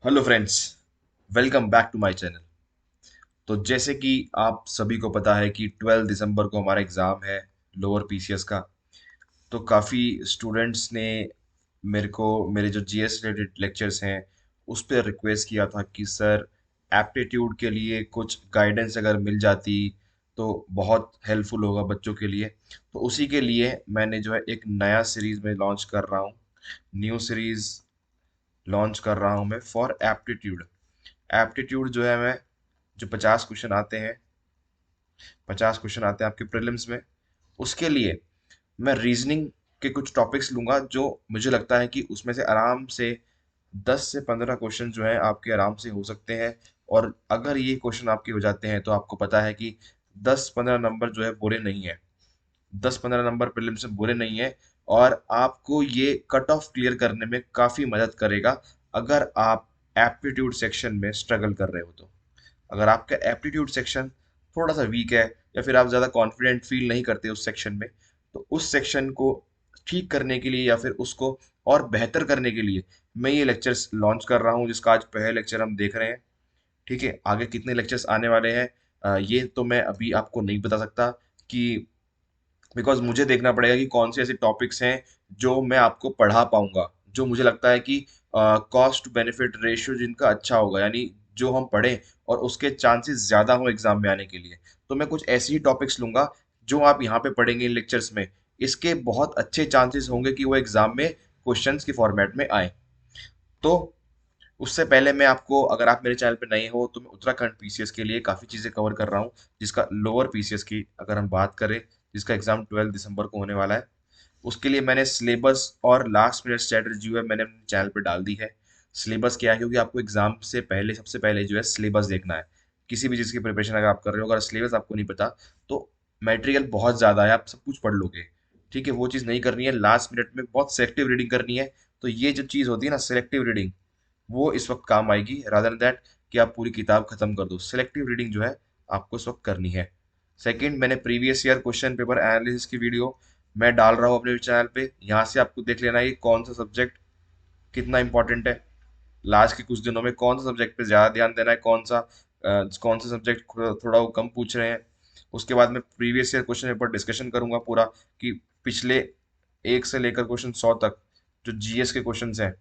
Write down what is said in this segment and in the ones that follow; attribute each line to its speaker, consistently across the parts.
Speaker 1: Hello friends, welcome back to my channel. तो जैसे कि आप सभी को पता है कि 12 दिसंबर को हमारा एग्ज़ाम है लोअर पीसीएस का। तो काफ़ी स्टूडेंट्स ने मेरे को मेरे जो जीएस रिलेटेड लेक्चर्स हैं उस पर रिक्वेस्ट किया था कि सर एप्टीट्यूड के लिए कुछ गाइडेंस अगर मिल जाती तो बहुत हेल्पफुल होगा बच्चों के लिए। तो उसी के लिए मैंने जो है एक नया सीरीज़ में लॉन्च कर रहा हूँ। न्यू सीरीज़ लॉन्च कर रहा हूँ मैं फॉर एप्टीट्यूड। एप्टीट्यूड जो है मैं जो 50 क्वेश्चन आते हैं आपके प्रीलिम्स में, उसके लिए मैं रीजनिंग के कुछ टॉपिक्स लूंगा जो मुझे लगता है कि उसमें से आराम से 10 से 15 क्वेश्चन जो है आपके आराम से हो सकते हैं। और अगर ये क्वेश्चन आपके हो जाते हैं तो आपको पता है कि 10-15 नंबर जो है बुरे नहीं है। 10-15 नंबर प्रीलिम्स में बुरे नहीं है। और आपको ये कट ऑफ क्लियर करने में काफ़ी मदद करेगा अगर आप एप्टीट्यूड सेक्शन में स्ट्रगल कर रहे हो तो। अगर आपका एप्टीट्यूड सेक्शन थोड़ा सा वीक है या फिर आप ज़्यादा कॉन्फिडेंट फील नहीं करते उस सेक्शन में, तो उस सेक्शन को ठीक करने के लिए या फिर उसको और बेहतर करने के लिए मैं ये लेक्चर्स लॉन्च कर रहा हूँ, जिसका आज पहला लेक्चर हम देख रहे हैं। ठीक है, आगे कितने लेक्चर्स आने वाले हैं ये तो मैं अभी आपको नहीं बता सकता, कि बिकॉज मुझे देखना पड़ेगा कि कौन से ऐसे टॉपिक्स हैं जो मैं आपको पढ़ा पाऊंगा, जो मुझे लगता है कि कॉस्ट बेनिफिट रेशियो जिनका अच्छा होगा, यानी जो हम पढ़ें और उसके चांसेस ज़्यादा हो एग्जाम में आने के लिए। तो मैं कुछ ऐसे ही टॉपिक्स लूंगा जो आप यहाँ पे पढ़ेंगे इन लेक्चर्स में, इसके बहुत अच्छे चांसेस होंगे कि वो एग्जाम में क्वेश्चंस के फॉर्मेट में आए। तो उससे पहले मैं आपको, अगर आप मेरे चैनल पे नए हो, तो मैं उत्तराखंड पीसीएस के लिए काफ़ी चीज़ें कवर कर रहा हूँ। जिसका लोअर पीसीएस की अगर हम बात करें, जिसका एग्ज़ाम 12 दिसंबर को होने वाला है, उसके लिए मैंने सिलेबस और लास्ट मिनट स्ट्रेटजी जो है मैंने अपने चैनल पे डाल दी है। सिलेबस क्या है, क्योंकि आपको एग्ज़ाम से पहले सबसे पहले जो है सिलेबस देखना है। किसी भी चीज़ की प्रिपरेशन अगर आप कर रहे हो, अगर सिलेबस आपको नहीं पता तो मटेरियल बहुत ज़्यादा है, आप सब कुछ पढ़ लोगे। ठीक है, वो चीज़ नहीं करनी है, लास्ट मिनट में बहुत सेलेक्टिव रीडिंग करनी है। तो ये जो चीज़ होती है ना, सेलेक्टिव रीडिंग, वो इस वक्त काम आएगी रादर देन दैट कि आप पूरी किताब खत्म कर दो। सेलेक्टिव रीडिंग जो है आपको इस वक्त करनी है। सेकंड, मैंने previous year question paper analysis की वीडियो मैं डाल रहा हूँ अपने चैनल पे। यहाँ से आपको देख लेना है कि कौन सा सब्जेक्ट कितना इंपॉर्टेंट है। लास्ट के कुछ दिनों में कौन सा सब्जेक्ट पे ज़्यादा ध्यान देना है, कौन सा सब्जेक्ट थोड़ा वो कम पूछ रहे हैं। उसके बाद मैं previous year question paper discussion करूंगा पूरा, कि पिछले 1 से लेकर क्वेश्चन 100 तक जो जीएस के क्वेश्चंस हैं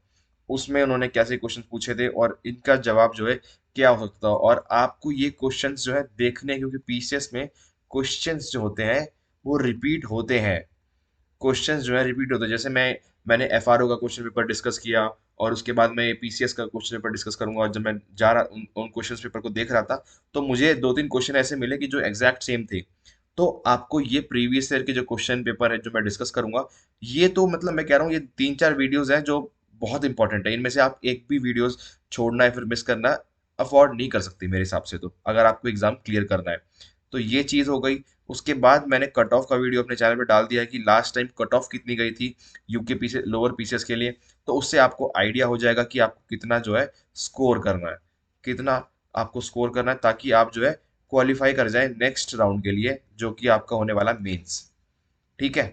Speaker 1: उसमें उन्होंने कैसे क्वेश्चन पूछे थे और इनका जवाब जो है क्या हो सकता है। और आपको ये क्वेश्चंस जो है देखने हैं, क्योंकि पीसीएस में क्वेश्चंस जो होते हैं वो रिपीट होते हैं। क्वेश्चंस जो है रिपीट होते हैं। जैसे मैंने एफआरओ का क्वेश्चन पेपर डिस्कस किया, और उसके बाद मैं पीसीएस का क्वेश्चन पेपर डिस्कस करूंगा। और जब मैं जा रहा उन क्वेश्चन पेपर को देख रहा था, तो मुझे 2-3 क्वेश्चन ऐसे मिले कि जो एग्जैक्ट सेम थे। तो आपको ये प्रीवियस ईयर के जो क्वेश्चन पेपर है जो मैं डिस्कस करूंगा, ये तो मतलब मैं कह रहा हूँ ये 3-4 वीडियोस हैं जो बहुत इंपॉर्टेंट है। इनमें से आप एक भी वीडियोस छोड़ना या फिर मिस करना अफोर्ड नहीं कर सकते मेरे हिसाब से, तो अगर आपको एग्जाम क्लियर करना है। तो ये चीज़ हो गई। उसके बाद मैंने कट ऑफ का वीडियो अपने चैनल पे डाल दिया है कि लास्ट टाइम कट ऑफ कितनी गई थी यूके पीसी लोअर पीसीएस के लिए। तो उससे आपको आइडिया हो जाएगा कि आपको कितना जो है स्कोर करना है, कितना आपको स्कोर करना है, ताकि आप जो है क्वालिफाई कर जाए नेक्स्ट राउंड के लिए, जो कि आपका होने वाला मेंस। ठीक है,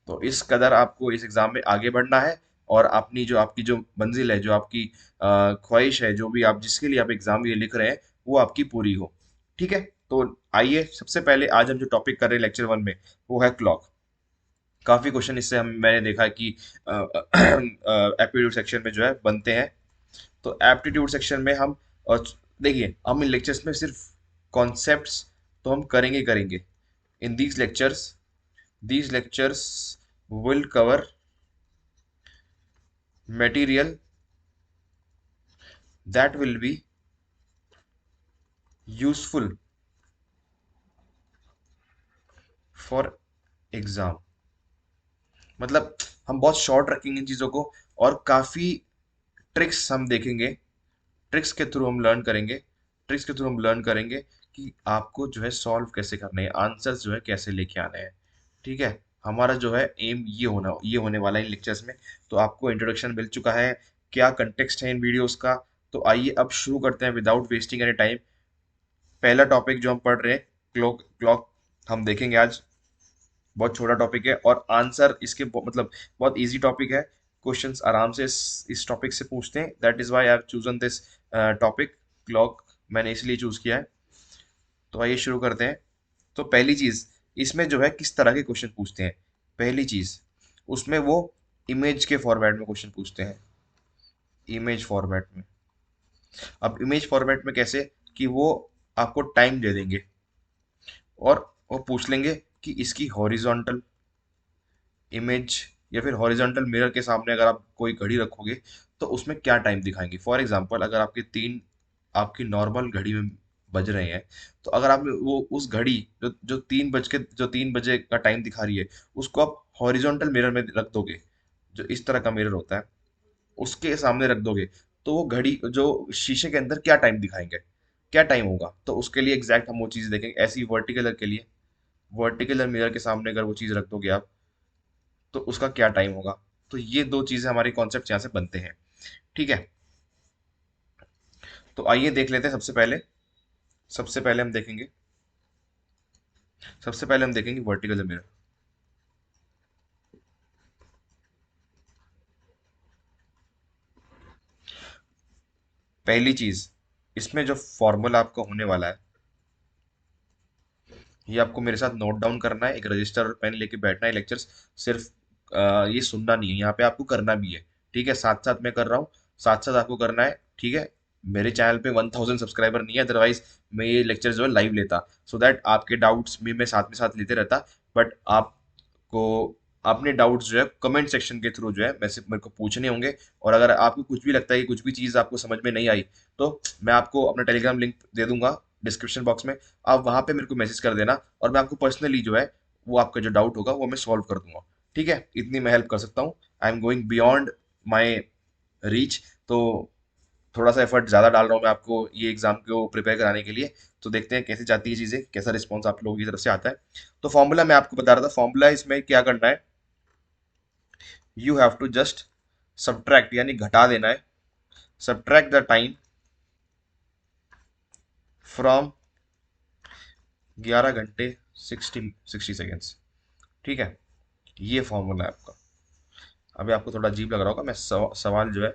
Speaker 1: तो इस कदर आपको इस एग्जाम में आगे बढ़ना है, और अपनी जो आपकी जो मंजिल है, जो आपकी ख्वाहिश है, जो भी आप जिसके लिए आप एग्जाम ये लिख रहे हैं, वो आपकी पूरी हो। ठीक है, तो आइए सबसे पहले आज हम जो टॉपिक कर रहे हैं लेक्चर 1 में, वो है क्लॉक। काफी क्वेश्चन इससे हम मैंने देखा है कि एप्टीट्यूड सेक्शन में जो है बनते हैं। तो एप्टीट्यूड सेक्शन में हम देखिए, हम इन लेक्चर्स में सिर्फ कॉन्सेप्ट्स तो हम करेंगे ही करेंगे। इन these lectures will cover material that will be useful for exam. मतलब हम बहुत शॉर्ट रखेंगे इन चीज़ों को, और काफ़ी ट्रिक्स हम देखेंगे। ट्रिक्स के थ्रू हम लर्न करेंगे। ट्रिक्स के थ्रू हम लर्न करेंगे कि आपको जो है सॉल्व कैसे करने हैं, आंसर्स जो है कैसे लेके आने हैं। ठीक है, हमारा जो है एम ये होने वाला है इन लेक्चर्स में। तो आपको इंट्रोडक्शन मिल चुका है, क्या कंटेक्स्ट है इन वीडियोस का। तो आइए अब शुरू करते हैं विदाउट वेस्टिंग एनी टाइम। पहला टॉपिक जो हम पढ़ रहे हैं, क्लॉक हम देखेंगे आज। बहुत छोटा टॉपिक है और आंसर इसके मतलब बहुत इजी टॉपिक है। क्वेश्चंस आराम से इस टॉपिक से पूछते हैं। That is why I have chosen this topic clock, मैंने इसलिए चूज किया है। तो आइए शुरू करते हैं। तो पहली चीज, इसमें जो है किस तरह के क्वेश्चन पूछते हैं। पहली चीज, उसमें वो इमेज के फॉर्मेट में क्वेश्चन पूछते हैं। इमेज फॉर्मेट में। अब इमेज फॉर्मेट में कैसे, कि वो आपको टाइम दे देंगे और वो पूछ लेंगे कि इसकी हॉरिजॉन्टल इमेज या फिर हॉरिजॉन्टल मिरर के सामने अगर आप कोई घड़ी रखोगे तो उसमें क्या टाइम दिखाएंगे। फॉर एग्जांपल, अगर आपकी नॉर्मल घड़ी में बज रहे हैं, तो अगर आप वो उस घड़ी जो 3 बजे का टाइम दिखा रही है, उसको आप हॉरिजॉन्टल मिरर में रख दोगे, जो इस तरह का मिरर होता है, उसके सामने रख दोगे, तो वो घड़ी जो शीशे के अंदर क्या टाइम दिखाएंगे, क्या टाइम होगा। तो उसके लिए एग्जैक्ट हम वो चीज़ देखेंगे। ऐसे ही वर्टिकलर के लिए, वर्टिकलर मिरर के सामने अगर वो चीज़ रख दोगे आप, तो उसका क्या टाइम होगा। तो ये दो चीज़ें हमारे कॉन्सेप्ट यहाँ से बनते हैं। ठीक है, तो आइए देख लेते हैं। सबसे पहले हम देखेंगे, वर्टिकल मिरर। पहली चीज, इसमें जो फॉर्मूला आपका होने वाला है, ये आपको मेरे साथ नोट डाउन करना है। एक रजिस्टर और पेन लेके बैठना है। लेक्चर्स सिर्फ ये सुनना नहीं है, यहाँ पे आपको करना भी है। ठीक है, साथ साथ मैं कर रहा हूँ, साथ साथ आपको करना है। ठीक है, मेरे चैनल पे 1000 सब्सक्राइबर नहीं है, अदरवाइज मैं ये लेक्चर जो है लाइव लेता, सो दैट आपके डाउट्स भी मैं साथ में साथ लेते रहता। बट आपको अपने डाउट्स जो है कमेंट सेक्शन के थ्रू जो है मेरे को पूछने होंगे। और अगर आपको कुछ भी लगता है कि कुछ भी चीज़ आपको समझ में नहीं आई, तो मैं आपको अपना टेलीग्राम लिंक दे दूंगा डिस्क्रिप्शन बॉक्स में। आप वहाँ पे मेरे को मैसेज कर देना और मैं आपको पर्सनली जो है वो आपका जो डाउट होगा वो मैं सॉल्व कर दूंगा। ठीक है, इतनी मैं हेल्प कर सकता हूँ। I am going beyond my reach. तो थोड़ा सा एफर्ट ज़्यादा डाल रहा हूँ मैं आपको ये एग्जाम को प्रिपेयर कराने के लिए। तो देखते हैं कैसे जाती है चीज़ें, कैसा रिस्पॉन्स आप लोगों की तरफ से आता है। तो फॉर्मूला मैं आपको बता रहा था। फॉर्मूला इसमें क्या करना है, you have to just subtract, यानी घटा देना है। सब्ट्रैक्ट द टाइम फ्रॉम 11 घंटे 60 सेकेंड्स। ठीक है, ये फॉर्मूला है आपका। अभी आपको थोड़ा अजीब लग रहा होगा, मैं सवाल जो है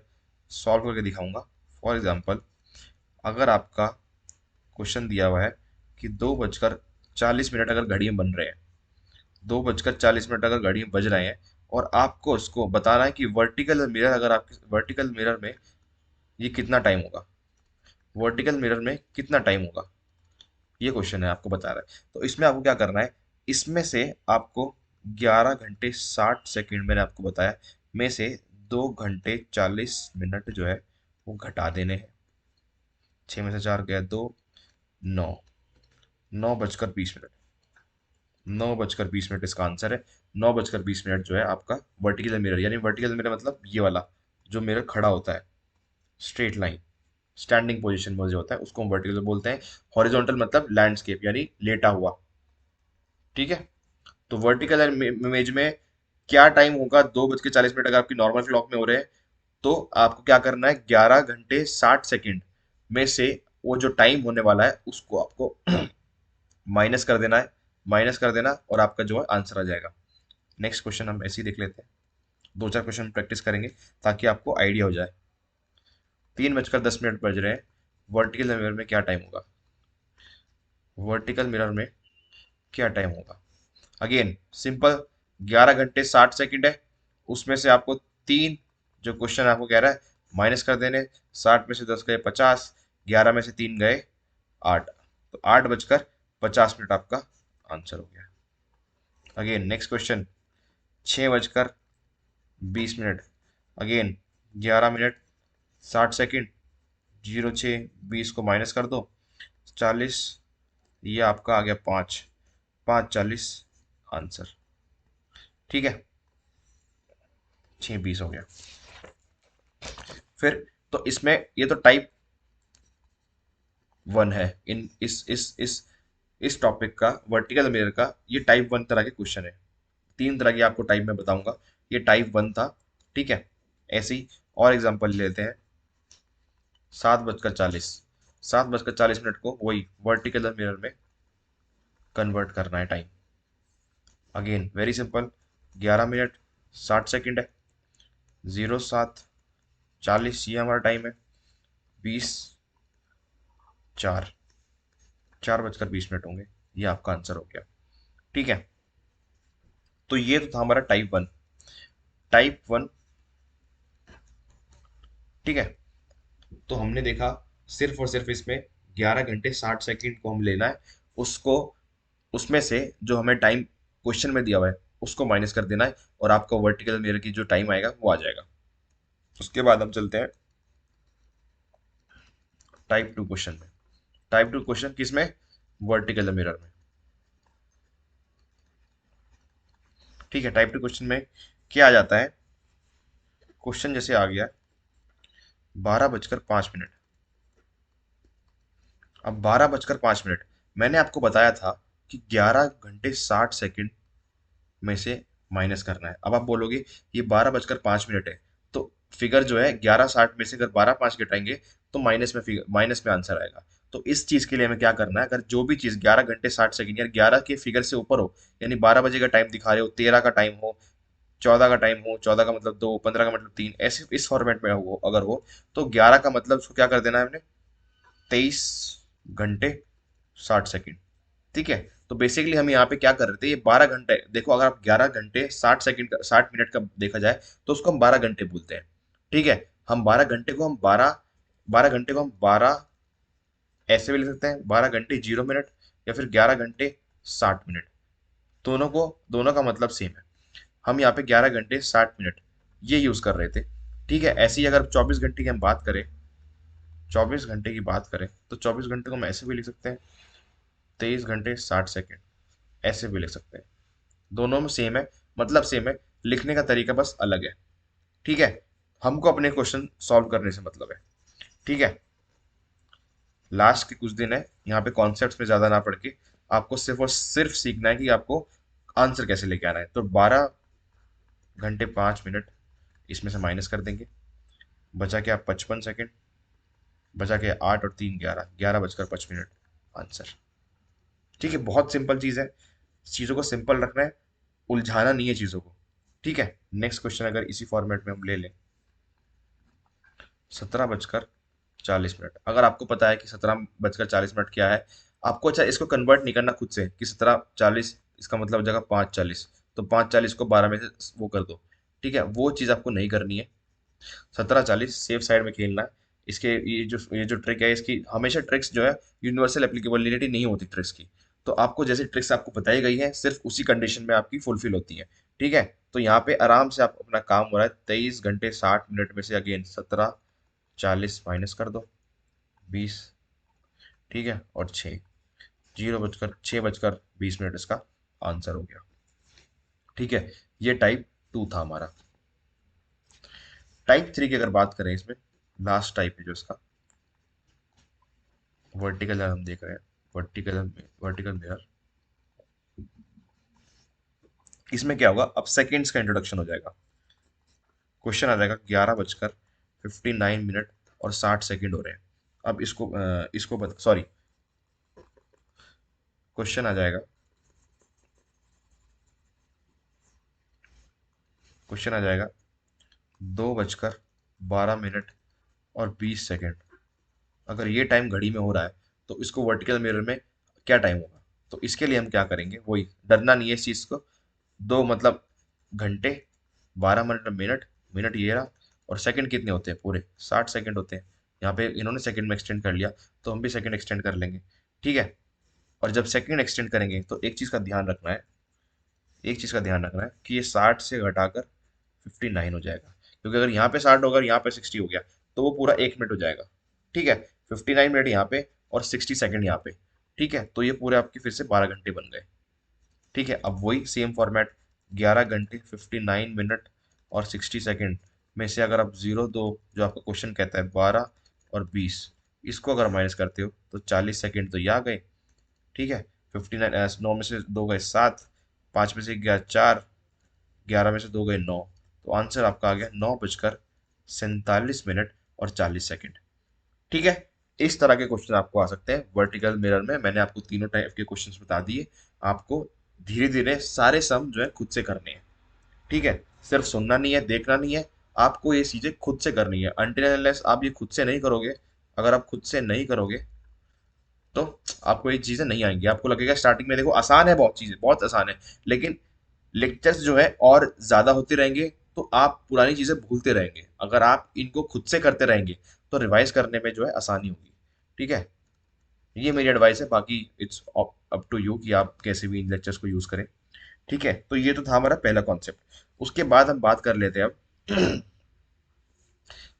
Speaker 1: सॉल्व करके दिखाऊंगा। फॉर एग्जांपल, अगर आपका क्वेश्चन दिया हुआ है कि 2:40 अगर घड़ी में बन रहे हैं, 2:40 अगर घड़ी में बज रहे हैं, और आपको उसको बताना है कि वर्टिकल मिरर में ये कितना टाइम होगा, वर्टिकल मिरर में कितना टाइम होगा, ये क्वेश्चन है, आपको बता रहा है। तो इसमें आपको क्या करना है, इसमें से आपको 11 घंटे 60 सेकंड मैंने आपको बताया, में से 2 घंटे 40 मिनट जो है वो घटा देने हैं। 6 में से 4 गया 2, 9, 9:20। 9:20 इसका आंसर है। 9:20 जो है आपका वर्टिकल मिरर, यानी वर्टिकल मिरर मतलब ये वाला जो मिरर खड़ा होता है, स्ट्रेट लाइन, स्टैंडिंग पोजीशन में जो होता है उसको हम वर्टिकल बोलते हैं। हॉरिजॉन्टल मतलब लैंडस्केप, यानी लेटा हुआ। ठीक है, तो वर्टिकल इमेज में क्या टाइम होगा, 2:40 अगर आपकी नॉर्मल क्लॉक में हो रहे हैं, तो आपको क्या करना है, 11 घंटे 60 सेकंड में से वो जो टाइम होने वाला है उसको आपको माइनस कर देना है। माइनस कर देना और आपका जो है आंसर आ जाएगा। नेक्स्ट क्वेश्चन हम ऐसे ही देख लेते हैं। 2-4 क्वेश्चन प्रैक्टिस करेंगे ताकि आपको आइडिया हो जाए। 3:10 बज रहे हैं, वर्टिकल मिरर में क्या टाइम होगा, वर्टिकल मिरर में क्या टाइम होगा। अगेन सिंपल, 11 घंटे 60 सेकंड है, उसमें से आपको तीन, जो क्वेश्चन आपको कह रहा है, माइनस कर देने। 60 में से 10 गए 50, 11 में से 3 गए 8, तो 8:50 आपका आंसर हो गया। Again next question, 6:20। Again 11 minute 60 second, 06:20 को माइनस कर दो, 40, ये आपका आ गया 5, 5:40 आंसर। ठीक है, 6:20 हो गया। फिर तो इसमें ये तो टाइप 1 है। इन इस टॉपिक का, वर्टिकल मिरर का, ये टाइप 1 तरह के क्वेश्चन है। 3 तरह के आपको टाइप में बताऊंगा, ये टाइप 1 था। ठीक है, ऐसे ही और एग्जांपल लेते हैं। 7:40 को वही वर्टिकल मिरर में कन्वर्ट करना है time. Again very simple, 11 minute 60 second है, 07:40 ये हमारा टाइम है। 20:04, 4:20 होंगे। ये आपका आंसर हो गया। ठीक है, तो ये तो था हमारा टाइप 1। टाइप 1, ठीक है, तो हमने देखा सिर्फ और सिर्फ इसमें 11 घंटे 60 सेकंड को हम लेना है, उसको उसमें से जो हमें टाइम क्वेश्चन में दिया हुआ है उसको माइनस कर देना है, और आपका वर्टिकल मिरर की जो टाइम आएगा वो आ जाएगा। उसके बाद हम चलते हैं टाइप 2 क्वेश्चन में। टाइप 2 क्वेश्चन किसमें? वर्टिकल मिरर में। ठीक है, टाइप 2 क्वेश्चन में क्या आ जाता है? क्वेश्चन जैसे आ गया 12:05। अब 12:05, मैंने आपको बताया था कि 11 घंटे 60 सेकंड में से माइनस करना है। अब आप बोलोगे ये 12:05 है, तो फिगर जो है 11:60 में से अगर 12:05 घटाएंगे तो माइनस में फिगर, माइनस में आंसर आएगा। तो इस चीज के लिए हमें क्या करना है, अगर जो भी चीज 11 घंटे 60 सेकंड या 11 के फिगर से ऊपर हो, यानी 12 बजे का टाइम दिखा रहे हो, 13 का टाइम हो, 14 का टाइम हो, 14 का मतलब 2, 15 का मतलब 3, ऐसे इस फॉर्मेट में हो अगर हो, तो 11 का मतलब उसको क्या कर देना है हमने? 23 घंटे 60 सेकंड। ठीक है, तो बेसिकली हम यहाँ पे क्या कर रहे थे, ये 12 घंटे, देखो अगर आप 11 घंटे 60 सेकंड 60 मिनट का देखा जाए तो उसको हम 12 घंटे बोलते हैं। ठीक है, हम 12 घंटे को हम 12 ऐसे भी लिख सकते हैं, 12 घंटे 0 मिनट, या फिर 11 घंटे 60 मिनट। दोनों का मतलब सेम है। हम यहाँ पे 11 घंटे 60 मिनट ये यूज कर रहे थे। ठीक है, ऐसे ही अगर 24 घंटे की हम बात करें, 24 घंटे की बात करें तो 24 घंटे को हम ऐसे भी लिख सकते हैं, 23 घंटे 60 सेकंड, ऐसे भी लिख सकते हैं। दोनों में सेम है, मतलब सेम है, लिखने का तरीका बस अलग है। ठीक है, हमको अपने क्वेश्चन सॉल्व करने से मतलब है। ठीक है, लास्ट के कुछ दिन है, यहाँ पे कॉन्सेप्ट्स में ज्यादा ना पढ़ के आपको सिर्फ और सिर्फ सीखना है कि आपको आंसर कैसे लेके आना है। तो 12 घंटे 5 मिनट इसमें से माइनस कर देंगे, बचा क्या? 55 सेकेंड, बचा के 8 और 3 11, 11:55 आंसर। ठीक है, बहुत सिंपल चीज है, चीजों को सिंपल रखना है, उलझाना नहीं है चीजों को। ठीक है, नेक्स्ट क्वेश्चन अगर इसी फॉर्मेट में हम ले लें, 17:40, अगर आपको पता है कि 17:40 क्या है, आपको अच्छा इसको कन्वर्ट नहीं करना खुद से कि 17:40 इसका मतलब हो जाएगा 5:40, तो 5:40 को 12 में से वो कर दो। ठीक है, वो चीज़ आपको नहीं करनी है। 17:40 सेफ साइड में खेलना है। इसके ये जो ट्रिक है, इसकी हमेशा ट्रिक्स जो है यूनिवर्सल एप्लीकेबिलिटी नहीं होती ट्रिक्स की। तो आपको जैसे ट्रिक्स आपको बताई गई है सिर्फ उसी कंडीशन में आपकी फुलफिल होती है। ठीक है, तो यहाँ पे आराम से आप अपना काम हो रहा है, 23 घंटे 60 मिनट में से अगेन 17:40 माइनस कर दो, 20। ठीक है, और 6:06:20 इसका आंसर हो गया। ठीक है, ये टाइप 2 था हमारा। टाइप 3 की अगर बात करें, इसमें लास्ट टाइप है जो इसका वर्टिकल हम देख रहे हैं, वर्टिकल वर्टिकल मिरर। इसमें क्या होगा, अब सेकंड्स का इंट्रोडक्शन हो जाएगा। क्वेश्चन आ जाएगा 11:59 और 60 सेकंड हो रहे हैं। अब इसको सॉरी, क्वेश्चन आ जाएगा, क्वेश्चन आ जाएगा 2:12 और 20 सेकंड। अगर ये टाइम घड़ी में हो रहा है तो इसको वर्टिकल मिरर में क्या टाइम होगा? तो इसके लिए हम क्या करेंगे, वही डरना नहीं है इस चीज को। दो मतलब घंटे, 12 मिनट में मिनट, मिनट ये रहा, और सेकंड कितने होते हैं? पूरे 60 सेकंड होते हैं। यहाँ पे इन्होंने सेकंड में एक्सटेंड कर लिया, तो हम भी सेकंड एक्सटेंड कर लेंगे। ठीक है, और जब सेकंड एक्सटेंड करेंगे तो एक चीज का ध्यान रखना है, एक चीज का ध्यान रखना है कि ये 60 से घटाकर 59 हो जाएगा, क्योंकि अगर यहाँ पे 60 होगा और यहाँ पे 60 हो गया तो वो पूरा 1 मिनट हो जाएगा। ठीक है, 59 मिनट यहाँ पे और 60 सेकंड यहाँ पे। ठीक है, तो ये पूरे आपके फिर से 12 घंटे बन गए। ठीक है, अब वही सेम फॉर्मेट, 11 घंटे 59 मिनट और 60 सेकंड में से अगर आप जीरो दो, जो आपका क्वेश्चन कहता है 12 और 20, इसको अगर माइनस करते हो तो 40 सेकंड तो ये आ गए। ठीक है, 59, 9 में से 2 गए 7, 5 में से गया 4, 11 में से 2 गए 9, तो आंसर आपका आ गया 9:47 और 40 सेकंड। ठीक है, इस तरह के क्वेश्चन आपको आ सकते हैं वर्टिकल मिरर में। मैंने आपको तीनों टाइप के क्वेश्चंस बता दिए। आपको धीरे धीरे सारे सम जो है खुद से करने हैं। ठीक है, सिर्फ सुनना नहीं है, देखना नहीं है, आपको ये चीजें खुद से करनी है। अनटिल अनलेस आप ये खुद से नहीं करोगे, अगर आप खुद से नहीं करोगे तो आपको ये चीजें नहीं आएंगी। आपको लगेगा स्टार्टिंग में, देखो आसान है, बहुत चीजें बहुत आसान है, लेकिन लेक्चर्स जो है और ज्यादा होते रहेंगे तो आप पुरानी चीजें भूलते रहेंगे। अगर आप इनको खुद से करते रहेंगे तो रिवाइज करने में जो है आसानी होगी। ठीक है, ये मेरी एडवाइस है, बाकी इट्स अप टू यू कि आप कैसे भी इन लेक्चर्स को यूज करें। ठीक है, तो ये तो था हमारा पहला कॉन्सेप्ट। उसके बाद हम बात कर लेते हैं अब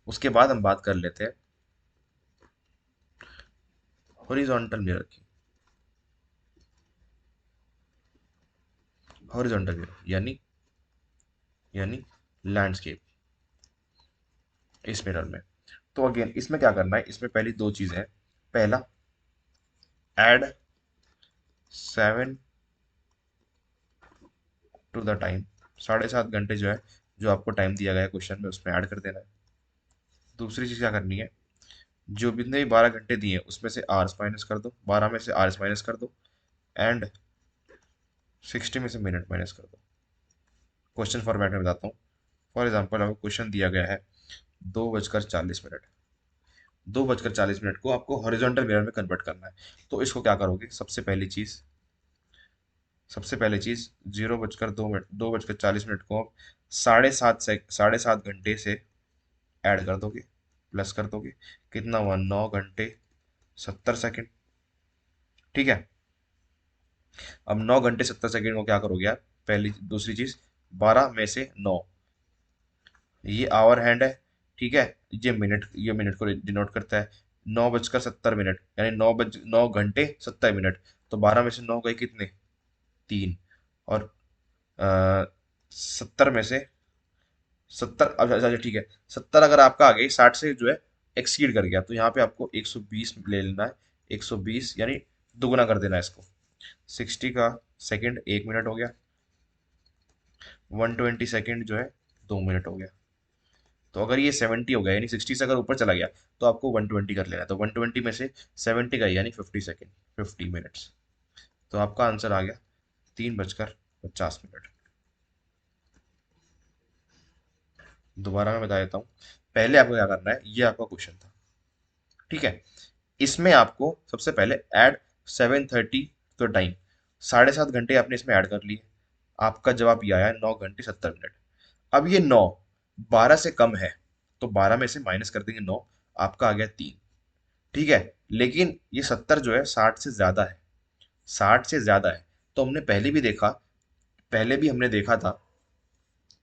Speaker 1: उसके बाद हम बात कर लेते हैं हॉरिजॉन्टल मिरर की। हॉरिजॉन्टल मिरर यानी लैंडस्केप इस मिरर में। तो अगेन इसमें क्या करना है, इसमें पहली दो चीजें हैं। पहला, ऐड 7 टू द टाइम, 7.5 घंटे जो है, जो आपको टाइम दिया गया है क्वेश्चन में, उसमें ऐड कर देना है। दूसरी चीज क्या करनी है, जो भी ने 12 घंटे दिए हैं उसमें से आवर्स माइनस कर दो, 12 में से आवर्स माइनस कर दो, एंड 60 में से मिनट माइनस कर दो। क्वेश्चन फॉर्मेट में बताता हूँ। फॉर एग्जाम्पल आपको क्वेश्चन दिया गया है 2:40 मिनट, 2:40 मिनट को आपको हॉरिजॉन्टल मिरर में कन्वर्ट करना है। तो इसको क्या करोगे, सबसे पहली चीज 0:02 मिनट, 2:40 मिनट को आप 7.5 घंटे से ऐड कर दोगे, प्लस कर दोगे, कितना हुआ, 9 घंटे 70 सेकेंड। ठीक है, अब 9 घंटे 70 सेकेंड को क्या करोगे आप, पहली दूसरी चीज, 12 में से 9, ये आवर हैंड है। ठीक है, ये मिनट को डिनोट करता है। 9:70 मिनट यानी 9 घंटे 70 मिनट। तो 12 में से 9 गए कितने, 3। और 70 में से 70, अच्छा अच्छा ठीक है, 70 अगर आपका आ गई 60 से जो है एक्सीड कर गया, तो यहाँ पे आपको 120 ले लेना है। 120 यानी दुगना कर देना है इसको। 60 का सेकंड 1 मिनट हो गया, 120 सेकंड जो है 2 मिनट हो गया। तो अगर ये 70 हो गया यानी 60 से अगर ऊपर चला गया तो आपको 120 कर लेना है। तो 120 में से 70 गई यानी 50 सेकंड, 50 मिनट्स। तो आपका आंसर आ गया 3:50 मिनट। दोबारा मैं बता देता हूँ, पहले आपको क्या करना है, ये आपका क्वेश्चन था। ठीक है, इसमें आपको सबसे पहले ऐड 7:30 तो टाइम, 7.5 घंटे आपने इसमें ऐड कर लिए। आपका जवाब ये आया 9 घंटे 70 मिनट। अब ये 9 12 से कम है, तो 12 में से माइनस कर देंगे 9, आपका आ गया 3। ठीक है, लेकिन ये 70 जो है 60 से ज्यादा है, 60 से ज्यादा है। तो हमने पहले भी हमने देखा था